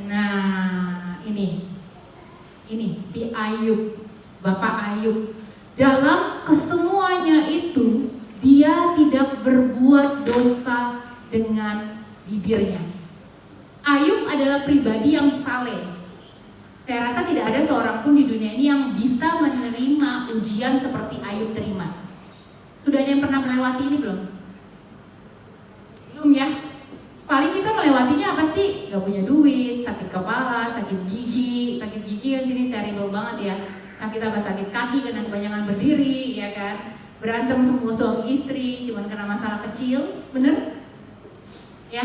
Nah, ini si Ayub, Bapak Ayub. Dalam kesemuanya itu dia tidak berbuat dosa dengan bibirnya. Ayub adalah pribadi yang saleh. Saya rasa tidak ada seorang pun di dunia ini yang bisa menerima ujian seperti Ayub terima. Sudah ada yang pernah melewati ini belum? Belum ya? Paling kita melewatinya apa sih? Gak punya duit, sakit kepala, sakit gigi kan sini terrible banget ya. Sakit apa? Sakit kaki karena kebanyakan berdiri, ya kan? Berantem semua suami istri, cuman karena masalah kecil, bener? Ya.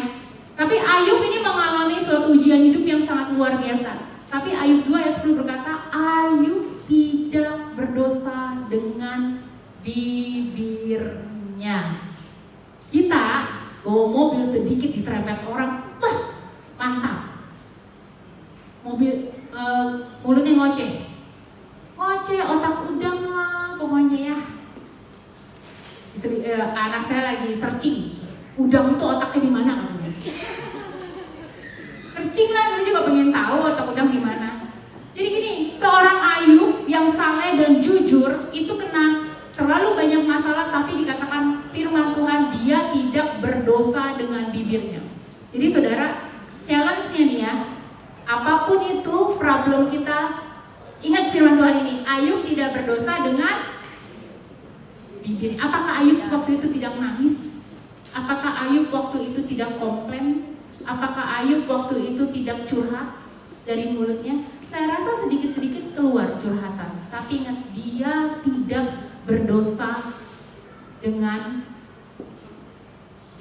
Tapi Ayub ini mengalami suatu ujian hidup yang sangat luar biasa. Tapi Ayub 2 ayat 10 berkata, Ayub tidak berdosa dengan bibirnya. Kita bawa mobil sedikit diserempet orang, mantap. Mobil mulutnya ngoceh, otak udang lah pokoknya ya. Anak saya lagi searching, udang itu otaknya di mana katanya. Searching lah, kita juga pengen tahu otak udang di mana. Jadi gini, seorang Ayub yang saleh dan jujur itu kena terlalu banyak masalah, tapi dikatakan firman Tuhan dia tidak berdosa dengan bibirnya. Jadi saudara, challenge-nya nih ya, apapun itu problem kita, ingat firman Tuhan ini, Ayub tidak berdosa dengan bibirnya. Apakah Ayub waktu itu tidak nangis? Apakah Ayub waktu itu tidak komplain? Apakah Ayub waktu itu tidak curhat dari mulutnya? Saya rasa sedikit-sedikit keluar curhatan, tapi ingat dia tidak berdosa dengan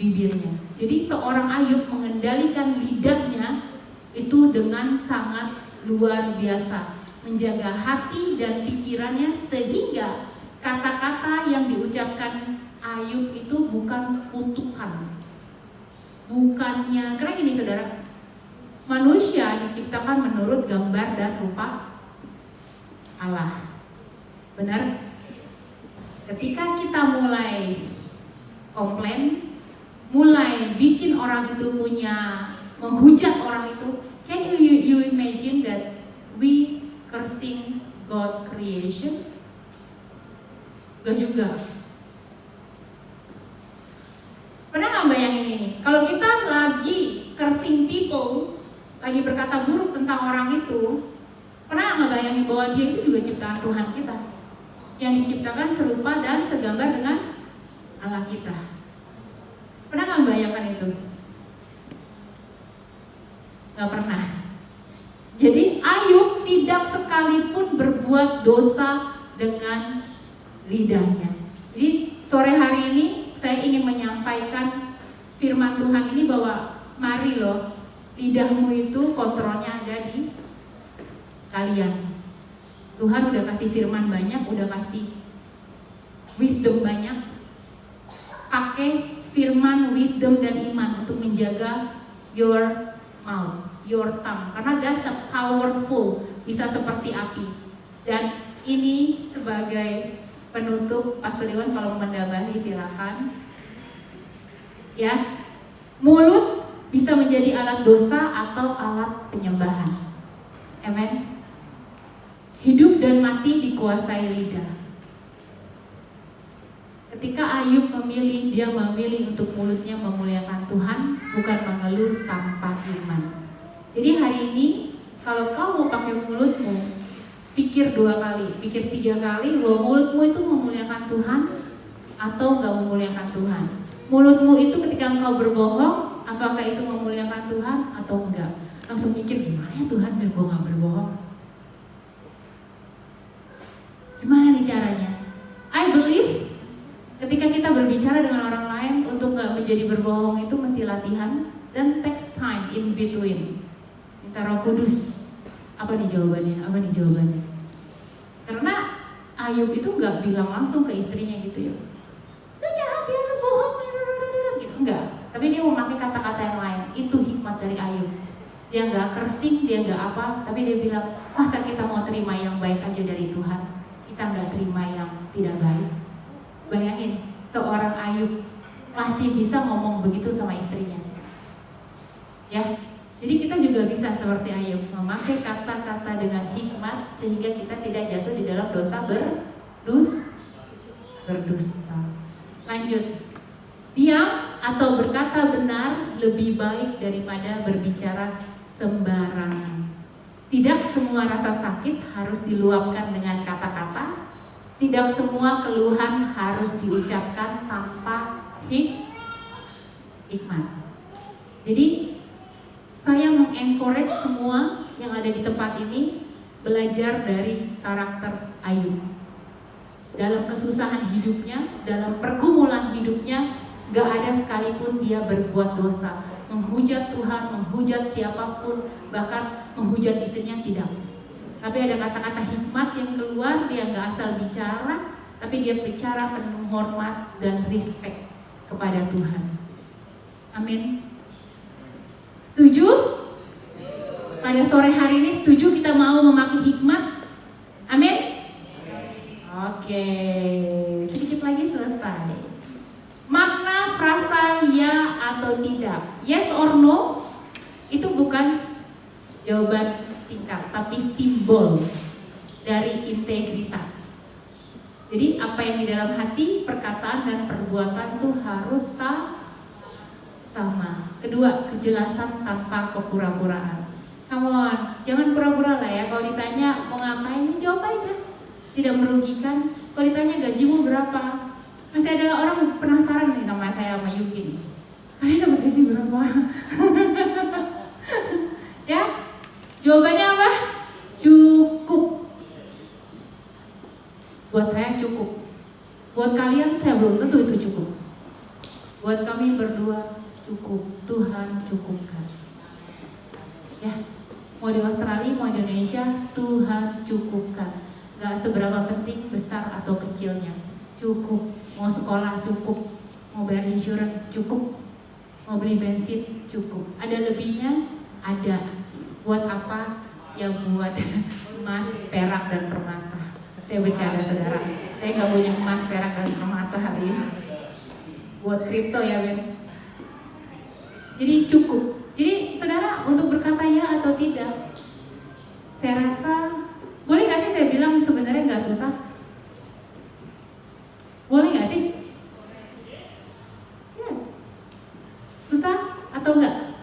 bibirnya. Jadi seorang Ayub mengendalikan lidahnya itu dengan sangat luar biasa, menjaga hati dan pikirannya sehingga kata-kata yang diucapkan Ayub itu bukan kutukan. Bukannya, karena gini saudara, manusia diciptakan menurut gambar dan rupa Allah. Benar? Ketika kita mulai komplain, mulai bikin orang itu menghujat orang itu, can you imagine that we cursing God creation? Gak juga. Pernah nggak bayangin ini? Kalau kita lagi cursing people, lagi berkata buruk tentang orang itu, pernah nggak bayangin bahwa dia itu juga ciptaan Tuhan kita? yang diciptakan serupa dan segambar dengan Allah kita. Pernah nggak membayangkan itu? Nggak pernah. Jadi Ayub tidak sekalipun berbuat dosa dengan lidahnya. Jadi sore hari ini saya ingin menyampaikan firman Tuhan ini bahwa mari loh, lidahmu itu kontrolnya ada di kalian. Tuhan udah kasih firman banyak, udah kasih wisdom banyak. Pakai firman, wisdom dan iman untuk menjaga your mouth, your tongue, karena that's a powerful, bisa seperti api. Dan ini sebagai penutup, Pastor Iwan kalau mau menambahi silakan. Ya, mulut bisa menjadi alat dosa atau alat penyembahan. Amen. Hidup dan mati dikuasai lidah. Ketika Ayub memilih, dia memilih untuk mulutnya memuliakan Tuhan, bukan mengeluh tanpa iman. Jadi hari ini kalau kau mau pakai mulutmu, pikir 2 kali, pikir 3 kali bahwa mulutmu itu memuliakan Tuhan atau enggak memuliakan Tuhan. Mulutmu itu ketika engkau berbohong, apakah itu memuliakan Tuhan atau enggak? Langsung mikir gimana ya Tuhan biar gue gak berbohong. Gimana nih caranya? I believe ketika kita berbicara dengan orang lain untuk gak menjadi berbohong itu mesti latihan dan takes time in between. Minta Roh Kudus. Apa nih jawabannya? Apa nih jawabannya? Karena Ayub itu gak bilang langsung ke istrinya gitu ya. Lu jahat ya, lu bohong gitu. Enggak. Tapi dia memakai kata-kata yang lain. Itu hikmat dari Ayub. Dia gak kersing, dia gak apa, tapi dia bilang, masa kita mau terima yang baik aja dari Tuhan? Kita nggak terima yang tidak baik. Bayangin, seorang Ayub masih bisa ngomong begitu sama istrinya. Ya, jadi kita juga bisa seperti Ayub, memakai kata-kata dengan hikmat sehingga kita tidak jatuh di dalam dosa berdusta. Lanjut, diam atau berkata benar lebih baik daripada berbicara sembarangan. Tidak semua rasa sakit harus diluapkan dengan kata-kata. Tidak semua keluhan harus diucapkan tanpa hikmat. Jadi saya mengencourage semua yang ada di tempat ini belajar dari karakter Ayub. Dalam kesusahan hidupnya, dalam pergumulan hidupnya, gak ada sekalipun dia berbuat dosa, menghujat Tuhan, menghujat siapapun, bahkan menghujat istrinya tidak. Tapi ada kata-kata hikmat yang keluar, dia gak asal bicara, tapi dia bicara penuh hormat dan respect kepada Tuhan. Amin. Setuju? Pada sore hari ini setuju kita mau memakai hikmat? Amin? Oke, sedikit lagi selesai. Makna frasa ya atau tidak, yes or no, itu bukan jawaban singkat, tapi simbol dari integritas. Jadi apa yang di dalam hati, perkataan dan perbuatan itu harus sama. Kedua, kejelasan tanpa kepura-puraan. Come on, jangan pura-pura lah ya. Kalau ditanya mau ngapain, jawab aja. Tidak merugikan. Kalau ditanya gajimu berapa, masih ada orang penasaran nih sama saya sama Yuki nih. Kalian dapat gaji berapa? Ya, jawabannya apa? Cukup. Buat saya cukup. Buat kalian saya belum tentu itu cukup. Buat kami berdua cukup. Tuhan cukupkan. Ya, mau di Australia, mau di Indonesia, Tuhan cukupkan. Gak seberapa penting besar atau kecilnya. Cukup. Mau sekolah cukup, mau bayar insurans cukup, mau beli bensin cukup. Ada lebihnya? Ada. Buat apa? Ya buat emas, perak, dan permata. Saya bercanda saudara. Saya nggak punya emas, perak, dan permata hari ini. Buat kripto ya Ben. Jadi cukup. Jadi saudara untuk berkata ya atau tidak, saya rasa boleh nggak sih saya bilang sebenarnya nggak susah. Boleh gak sih? Yes. Susah atau enggak?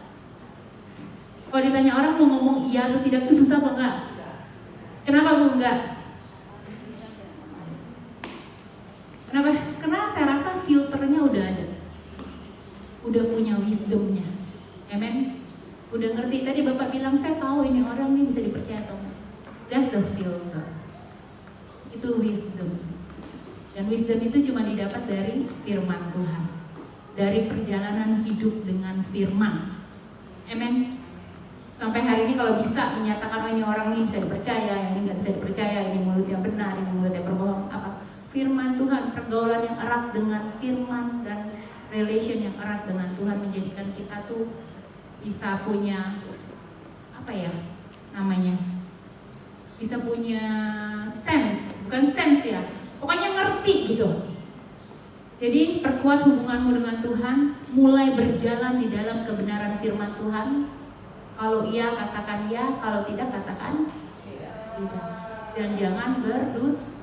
Kalau ditanya orang mau ngomong iya atau tidak itu susah apa enggak? Kenapa bu enggak? Kenapa? Karena saya rasa filternya udah ada, udah punya wisdomnya. Amen. Udah ngerti. Tadi Bapak bilang saya tahu ini orang nih bisa dipercaya atau enggak. That's the filter. Itu wisdom. Dan wisdom itu cuma didapat dari firman Tuhan, dari perjalanan hidup dengan firman. Amen. Sampai hari ini kalau bisa menyatakan ini orang ini bisa dipercaya, ini nggak bisa dipercaya, ini mulut yang benar, ini mulut yang berbohong, apa? Firman Tuhan, pergaulan yang erat dengan firman dan relation yang erat dengan Tuhan menjadikan kita tuh bisa punya apa ya namanya? Bisa punya sense, bukan sense ya. Pokoknya ngerti gitu. Jadi perkuat hubunganmu dengan Tuhan, mulai berjalan di dalam kebenaran firman Tuhan. Kalau iya katakan ya, kalau tidak katakan tidak. Dan jangan berdusta.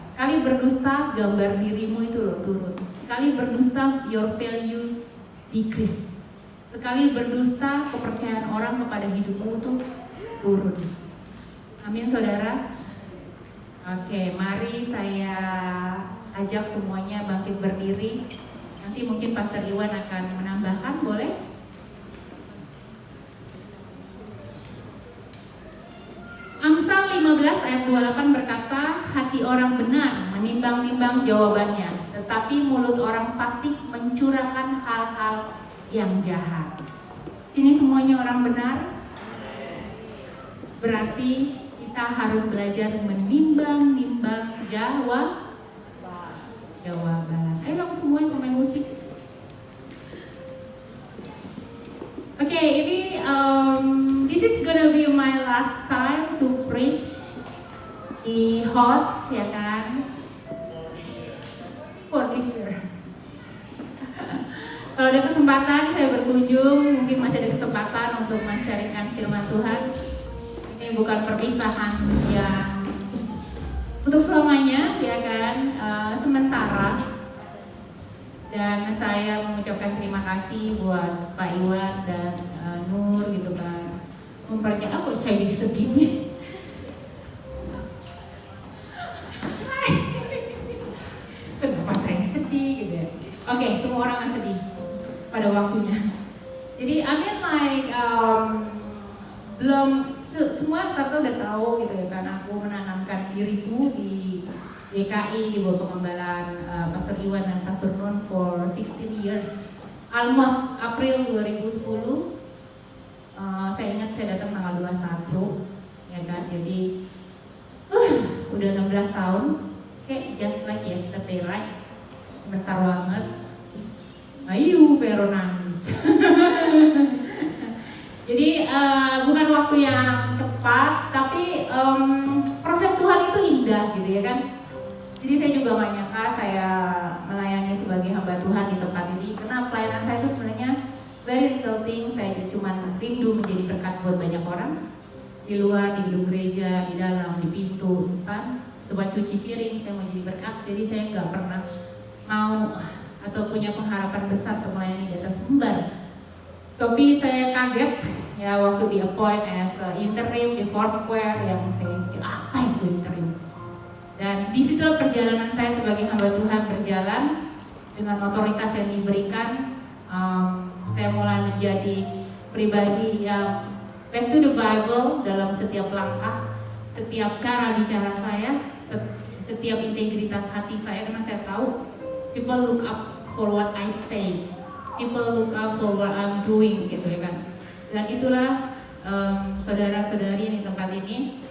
Sekali berdusta, gambar dirimu itu loh turun. Sekali berdusta, your value decrease. Sekali berdusta, kepercayaan orang kepada hidupmu itu turun. Amin saudara. Oke, mari saya ajak semuanya bangkit berdiri. Nanti mungkin Pastor Iwan akan menambahkan, boleh? Amsal 15 ayat 28 berkata, hati orang benar menimbang-nimbang jawabannya, tetapi mulut orang fasik mencurahkan hal-hal yang jahat. Ini semuanya orang benar. Berarti kita harus belajar menimbang-nimbang jawaban. Ayo dong semuanya pemain musik. Oke, ini this is gonna be my last time to preach di host, ya kan? For this year. Kalau ada kesempatan saya berkunjung, mungkin masih ada kesempatan untuk men-sharingkan firman Tuhan. Ini bukan perpisahan yang untuk selamanya, ya kan? Sementara. Dan saya mengucapkan terima kasih buat Pak Iwan dan Nur gitu kan. Mempercayai kok saya jadi sedih sih. Kenapa saya sedih gitu ya? Oke, semua orang yang sedih pada waktunya. Jadi I mean like belum semua kita udah tahu gitu ya kan. Aku menanamkan diriku di JKI di bawah pengembalaan Pastor Iwan dan Pastor Nun for 16 years, almost April 2010. Saya ingat saya datang tanggal 21, ya kan. Jadi udah 16 tahun, kayak just like yesterday, right? Sebentar banget. Ayo, Vero nangis. Jadi bukan waktu yang cepat, tapi proses Tuhan itu indah gitu ya kan. Jadi saya juga gak nyangka saya melayani sebagai hamba Tuhan di tempat ini, karena pelayanan saya itu sebenarnya very little thing. Saya cuma rindu menjadi berkat buat banyak orang di luar, di gedung gereja, di dalam, di pintu depan, tempat cuci piring. Saya mau jadi berkat, jadi saya nggak pernah mau atau punya pengharapan besar untuk melayani di atas mimbar. Tapi saya kaget ya waktu di appoint as interim di Foursquare, yang saya pikir apa itu interim. Dan disitulah perjalanan saya sebagai hamba Tuhan berjalan dengan otoritas yang diberikan. Saya mulai menjadi pribadi yang back to the Bible dalam setiap langkah, setiap cara bicara saya, setiap integritas hati saya, karena saya tahu people look up for what I say, people look up for what I'm doing gitu ya kan. Dan itulah saudara-saudari di tempat ini.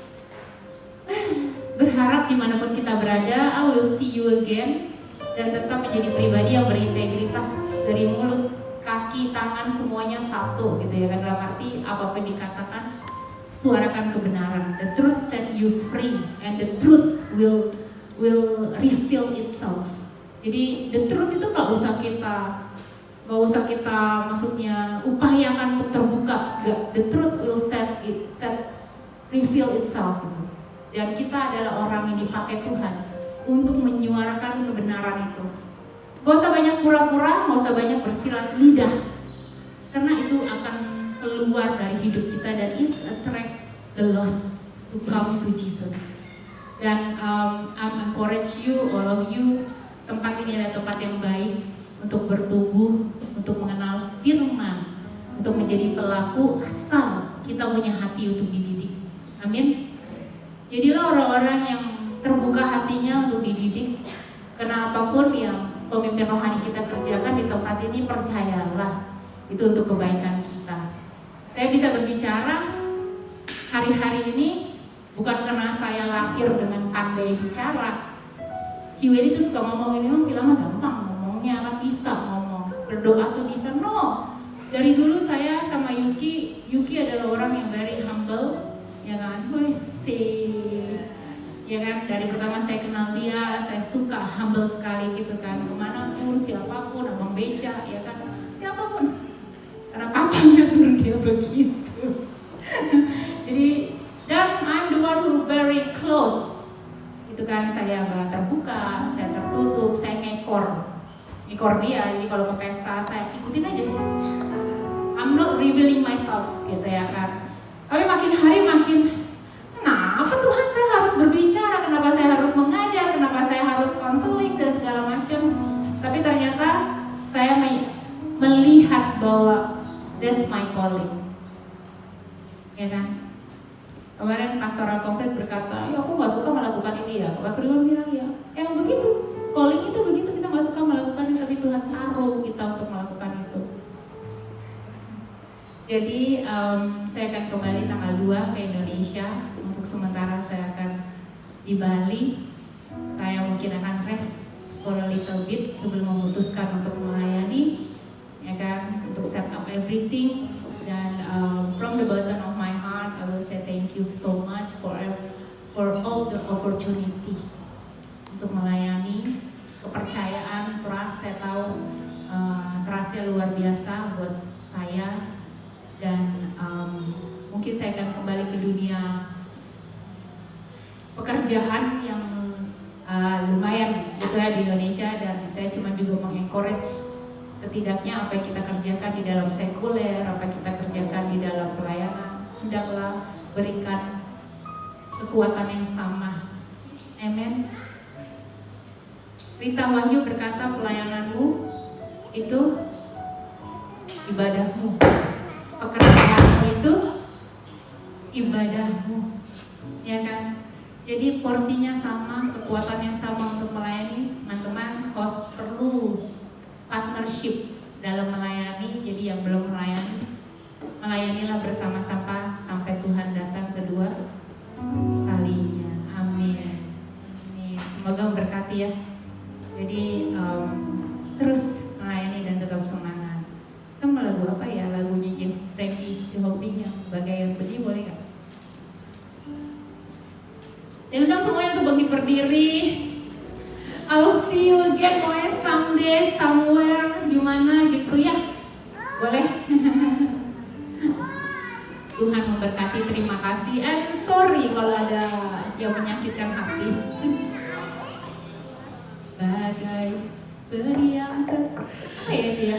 Berharap dimanapun kita berada, I will see you again, dan tetap menjadi pribadi yang berintegritas dari mulut, kaki, tangan semuanya satu gitu ya kan. Dalam arti apapun dikatakan, suarakan kebenaran. The truth set you free, and the truth will reveal itself. Jadi the truth itu gak usah kita maksudnya upayakan untuk terbuka. The truth will reveal itself gitu. Dan kita adalah orang yang dipakai Tuhan untuk menyuarakan kebenaran itu. Gak usah banyak pura-pura, gak usah banyak bersilat lidah, karena itu akan keluar dari hidup kita dan is attract the lost to come to Jesus. Dan I encourage you, all of you, tempat ini adalah tempat yang baik untuk bertumbuh, untuk mengenal firman, untuk menjadi pelaku asal kita punya hati untuk dididik. Amin. Jadilah orang-orang yang terbuka hatinya untuk dididik. Karena apapun yang pemimpin rohani kita kerjakan di tempat ini, percayalah itu untuk kebaikan kita. Saya bisa berbicara hari-hari ini bukan karena saya lahir dengan pandai bicara. Kiweli itu suka ngomongin, film gampang ngomongnya, kan bisa ngomong, berdoa tuh bisa. No, dari dulu saya sama Yuki adalah orang yang very humble, ya kan, ya kan, dari pertama saya kenal dia, saya suka humble sekali gitu kan, kemanapun, siapapun, abang beca, ya kan, siapapun, karena papanya suruh dia begitu. Jadi, dan I'm the one who very close, gitu kan, saya nggak terbuka, saya tertutup, saya ngekor dia, jadi kalau ke pesta saya ikutin aja. I'm not revealing myself, gitu ya kan. Tapi makin hari makin, kenapa Tuhan saya harus berbicara, kenapa saya harus mengajar, kenapa saya harus counseling dan segala macam. Tapi ternyata saya melihat bahwa that's my calling, ya kan. Kemarin pastoral komplit berkata, ya aku gak suka melakukan ini ya. Pastor Iwan bilang ya, yang begitu, calling itu begitu, kita gak suka melakukan itu, tapi Tuhan taruh kita untuk melakukan itu. Jadi saya akan kembali tanggal 2 ke Indonesia. Untuk sementara saya akan di Bali. Saya mungkin akan rest for a little bit sebelum memutuskan untuk melayani, ya kan, untuk set up everything. Dan from the bottom of my heart, I will say thank you so much for all the opportunity untuk melayani, kepercayaan, trust. Saya tahu trustnya luar biasa buat saya. Dan mungkin saya akan kembali ke dunia pekerjaan yang lumayan gitu ya di Indonesia. Dan saya cuma juga mengencourage setidaknya apa yang kita kerjakan di dalam sekuler, apa yang kita kerjakan di dalam pelayanan, hendaklah berikan kekuatan yang sama. Amen. Rita Wahyu berkata, pelayananmu itu ibadahmu, pekerjaanmu itu ibadahmu, ya kan? Jadi porsinya sama, kekuatannya sama untuk melayani. Teman-teman, host perlu partnership dalam melayani. Jadi yang belum melayani, melayanilah bersama-sama sampai Tuhan datang kedua kalinya. Amin. Semoga memberkati ya. Jadi terus melayani dan tetap semangat. Kita mau lagu apa ya? Lagunya Frankie Hopping yang bagai yang pergi, boleh gak? Ya undang semuanya untuk bangkit berdiri. I'll see you again pokoknya someday, somewhere, gimana gitu ya. Boleh? Tuhan memberkati, terima kasih. And sorry kalau ada yang menyakitkan hati. Bagai peri yang apa ya itu ya?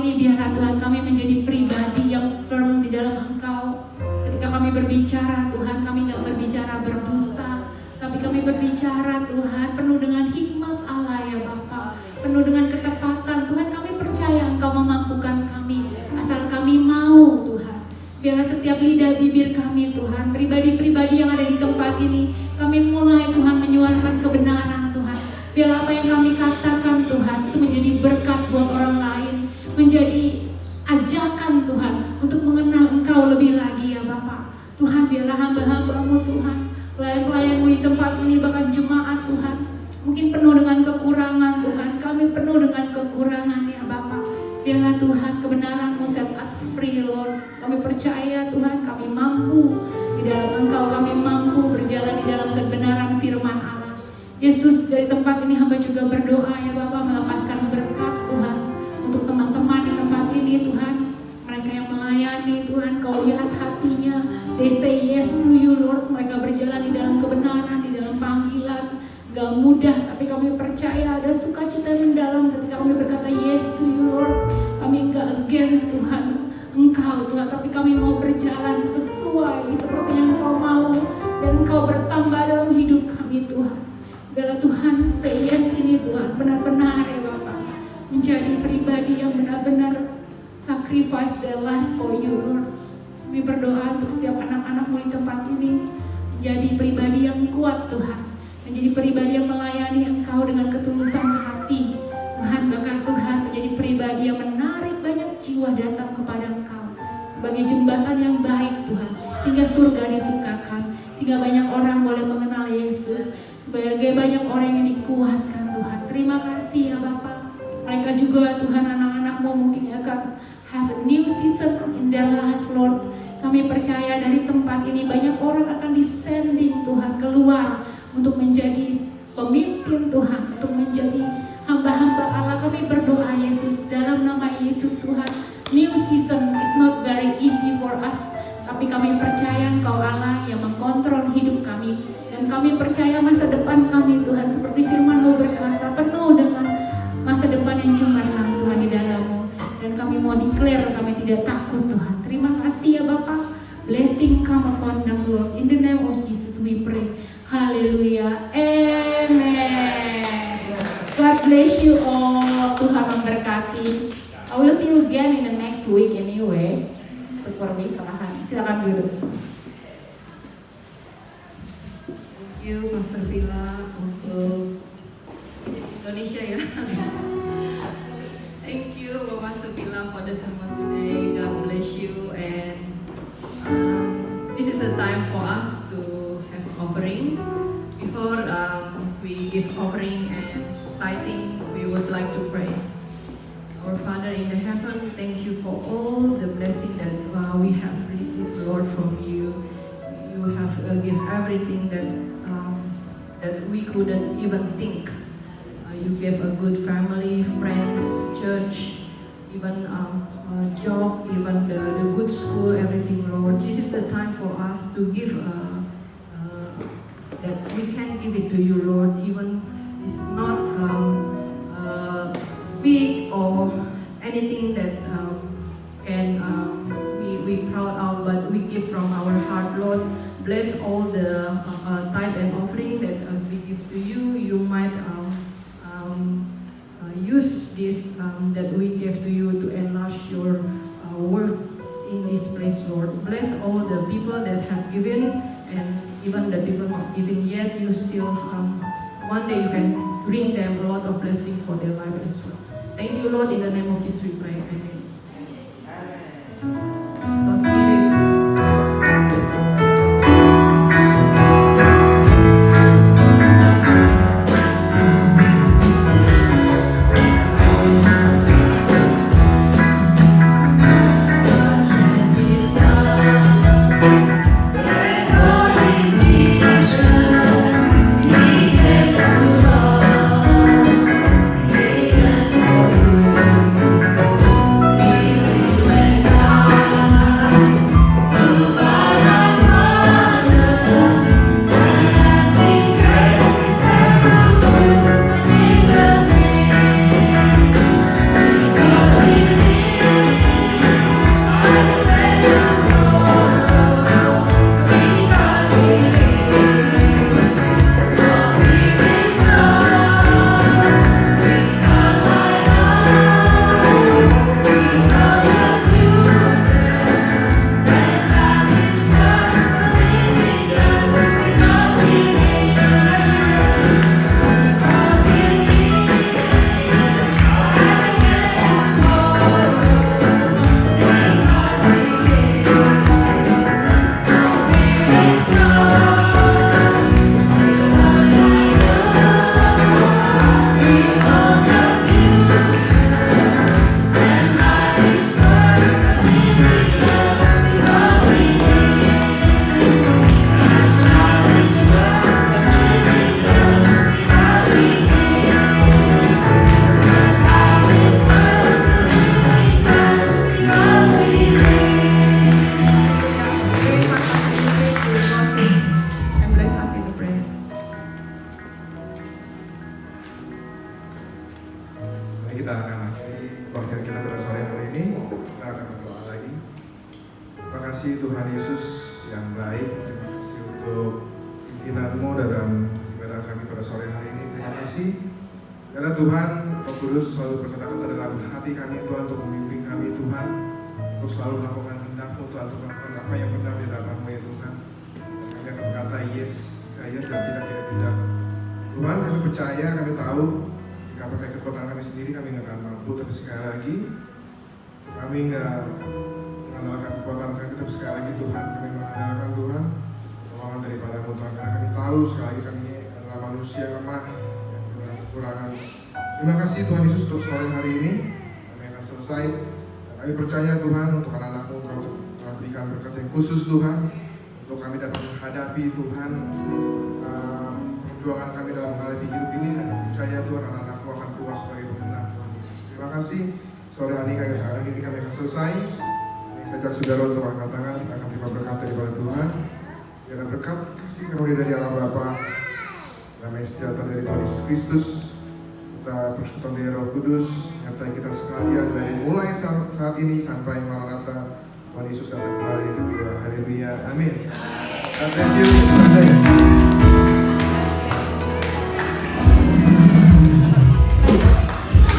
ini biarlah Tuhan kami menjadi pribadi yang firm di dalam Engkau. Ketika kami berbicara Tuhan, kami gak berbicara berdusta, tapi kami berbicara Tuhan penuh dengan hikmat Allah ya Bapa, penuh dengan ketepatan. Tuhan kami percaya Engkau memampukan kami, asal kami mau Tuhan. Biarlah setiap lidah bibir kami Tuhan, pribadi-pribadi yang ada di tempat ini, kami mulai Tuhan menyuarakan kebenaran Tuhan. Biarlah apa yang kami katakan Tuhan itu menjadi berkat buat orang lain, menjadi ajakan Tuhan untuk mengenal Engkau lebih lagi ya Bapa. Tuhan biarlah hamba-hambamu Tuhan, pelayan-pelayanmu di tempat ini, bahkan jemaat Tuhan, mungkin penuh dengan kekurangan Tuhan, kami penuh dengan kekurangan ya Bapa. Biarlah Tuhan kebenaran-Mu set us free Lord. Kami percaya Tuhan kami mampu di dalam Engkau, kami mampu berjalan di dalam kebenaran firman Allah. Yesus, dari tempat ini hamba juga berdoa ya Bapa, melepaskan berkat Tuhan untuk teman-teman di tempat ini Tuhan. Mereka yang melayani Tuhan, Kau lihat hatinya, they say yes to you Lord. Mereka berjalan di dalam kebenaran, di dalam panggilan. Gak mudah, tapi kami percaya ada sukacita yang mendalam ketika kami berkata yes to you Lord. Kami gak against Tuhan Engkau Tuhan, tapi kami mau berjalan sesuai seperti yang Engkau mau, dan Engkau bertambah dalam hidup kami Tuhan. Biarlah Tuhan say yes ini Tuhan benar-benar ya Bapak, menjadi pribadi yang benar-benar sacrifice their life for you Lord. Kami berdoa untuk setiap anak-anak-Mu di tempat ini menjadi pribadi yang kuat Tuhan, menjadi pribadi yang melayani Engkau dengan ketulusan hati Tuhan. Bahkan Tuhan menjadi pribadi yang menarik banyak jiwa datang kepada Engkau sebagai jembatan yang baik Tuhan, sehingga surga disukakan, sehingga banyak orang boleh mengenal Yesus, sebagai banyak orang yang dikuatkan Tuhan. Terima kasih ya Bapa. Mereka juga Tuhan anak-anak-Mu mungkin akan have a new season in their life Lord. Kami percaya dari tempat ini banyak orang akan descending Tuhan keluar untuk menjadi pemimpin Tuhan, untuk menjadi hamba-hamba Allah. Kami berdoa Yesus, dalam nama Yesus Tuhan, new season is not very easy for us, tapi kami percaya Engkau Allah yang mengkontrol hidup kami, dan kami percaya masa depan kami Tuhan seperti firman-Mu berkata penuh dengan masa depan yang cemerlang Tuhan di dalam-Mu, dan kami mau declare kami tidak takut Tuhan. Terima kasih ya Bapa. Blessing come upon them Lord, in the name of Jesus we pray. Haleluya, amen. God bless you all. Tuhan memberkati. I will see you again in the next week anyway. Untuk perpisahan, silakan duduk. Thank you Pastor Villa untuk Indonesia ya. Thank you Pastor Villa for the sermon today. God bless you, and this is a time for us to have offering. Before we give offering and tithing, we would like to pray. Our Father in the heaven, thank you for all the blessing that we have received, Lord, from you. You have given everything that we couldn't even think. You gave a good family, friends, church, even job, even the good school, everything, Lord. This is the time for us to give, that we can give it to you, Lord. Even it's not big or anything that can we proud of, but we give from our heart, Lord. Bless all the tithe and offering that we give to you. You might use this that we give to you to enlarge your work in this place, Lord. Bless all the people that have given, and even the people not giving yet. You still one day you can bring them a lot of blessing for their life as well. Thank you, Lord. In the name of Jesus we pray. Amen. Because we live. Thank terima kasih untuk pimpinanmu dalam ibadah kami pada sore hari ini. Terima kasih karena Tuhan, Roh Kudus selalu berkata-kata dalam hati kami Tuhan, untuk membimbing kami Tuhan, untuk selalu melakukan kehendak-Mu Tuhan, untuk melakukan apa yang benar di hadapan-Mu ya Tuhan. Dan kami akan berkata yes, yes dan tidak. Tuhan, kami percaya, kami tahu jika pakai kekuatan kami sendiri kami nggak akan mampu, tapi sekali lagi kami nggak mengandalkan kekuatan kami, tapi sekali lagi Tuhan, kami mengandalkan Tuhan pertolongan daripada-Mu Tuhan, karena kami tahu sekali lagi kami ini adalah manusia lemah yang kekurangan. Terima kasih Tuhan Yesus untuk sore hari ini kami akan selesai. Dan kami percaya Tuhan untuk anak-anak-Mu Engkau telah berikan berkat yang khusus Tuhan, untuk kami dapat menghadapi Tuhan perjuangan kami dalam menghadapi hidup ini, dan kami percaya Tuhan anak-anak-Mu akan keluar sebagai pemenang Tuhan Yesus. Terima kasih. Sore hari ini kami akan selesai. Saya ajak saudara untuk angkat tangan, kita akan terima berkat daripada Tuhan. Biarlah berkat kasih karunia dari Allah Bapa, damai sejahtera dari Tuhan Yesus Kristus, serta persekutuan dari Roh Kudus menyertai kita sekalian dari mulai saat ini sampai Maranatha Tuhan Yesus datang kembali. Haleluya, amin. God bless you.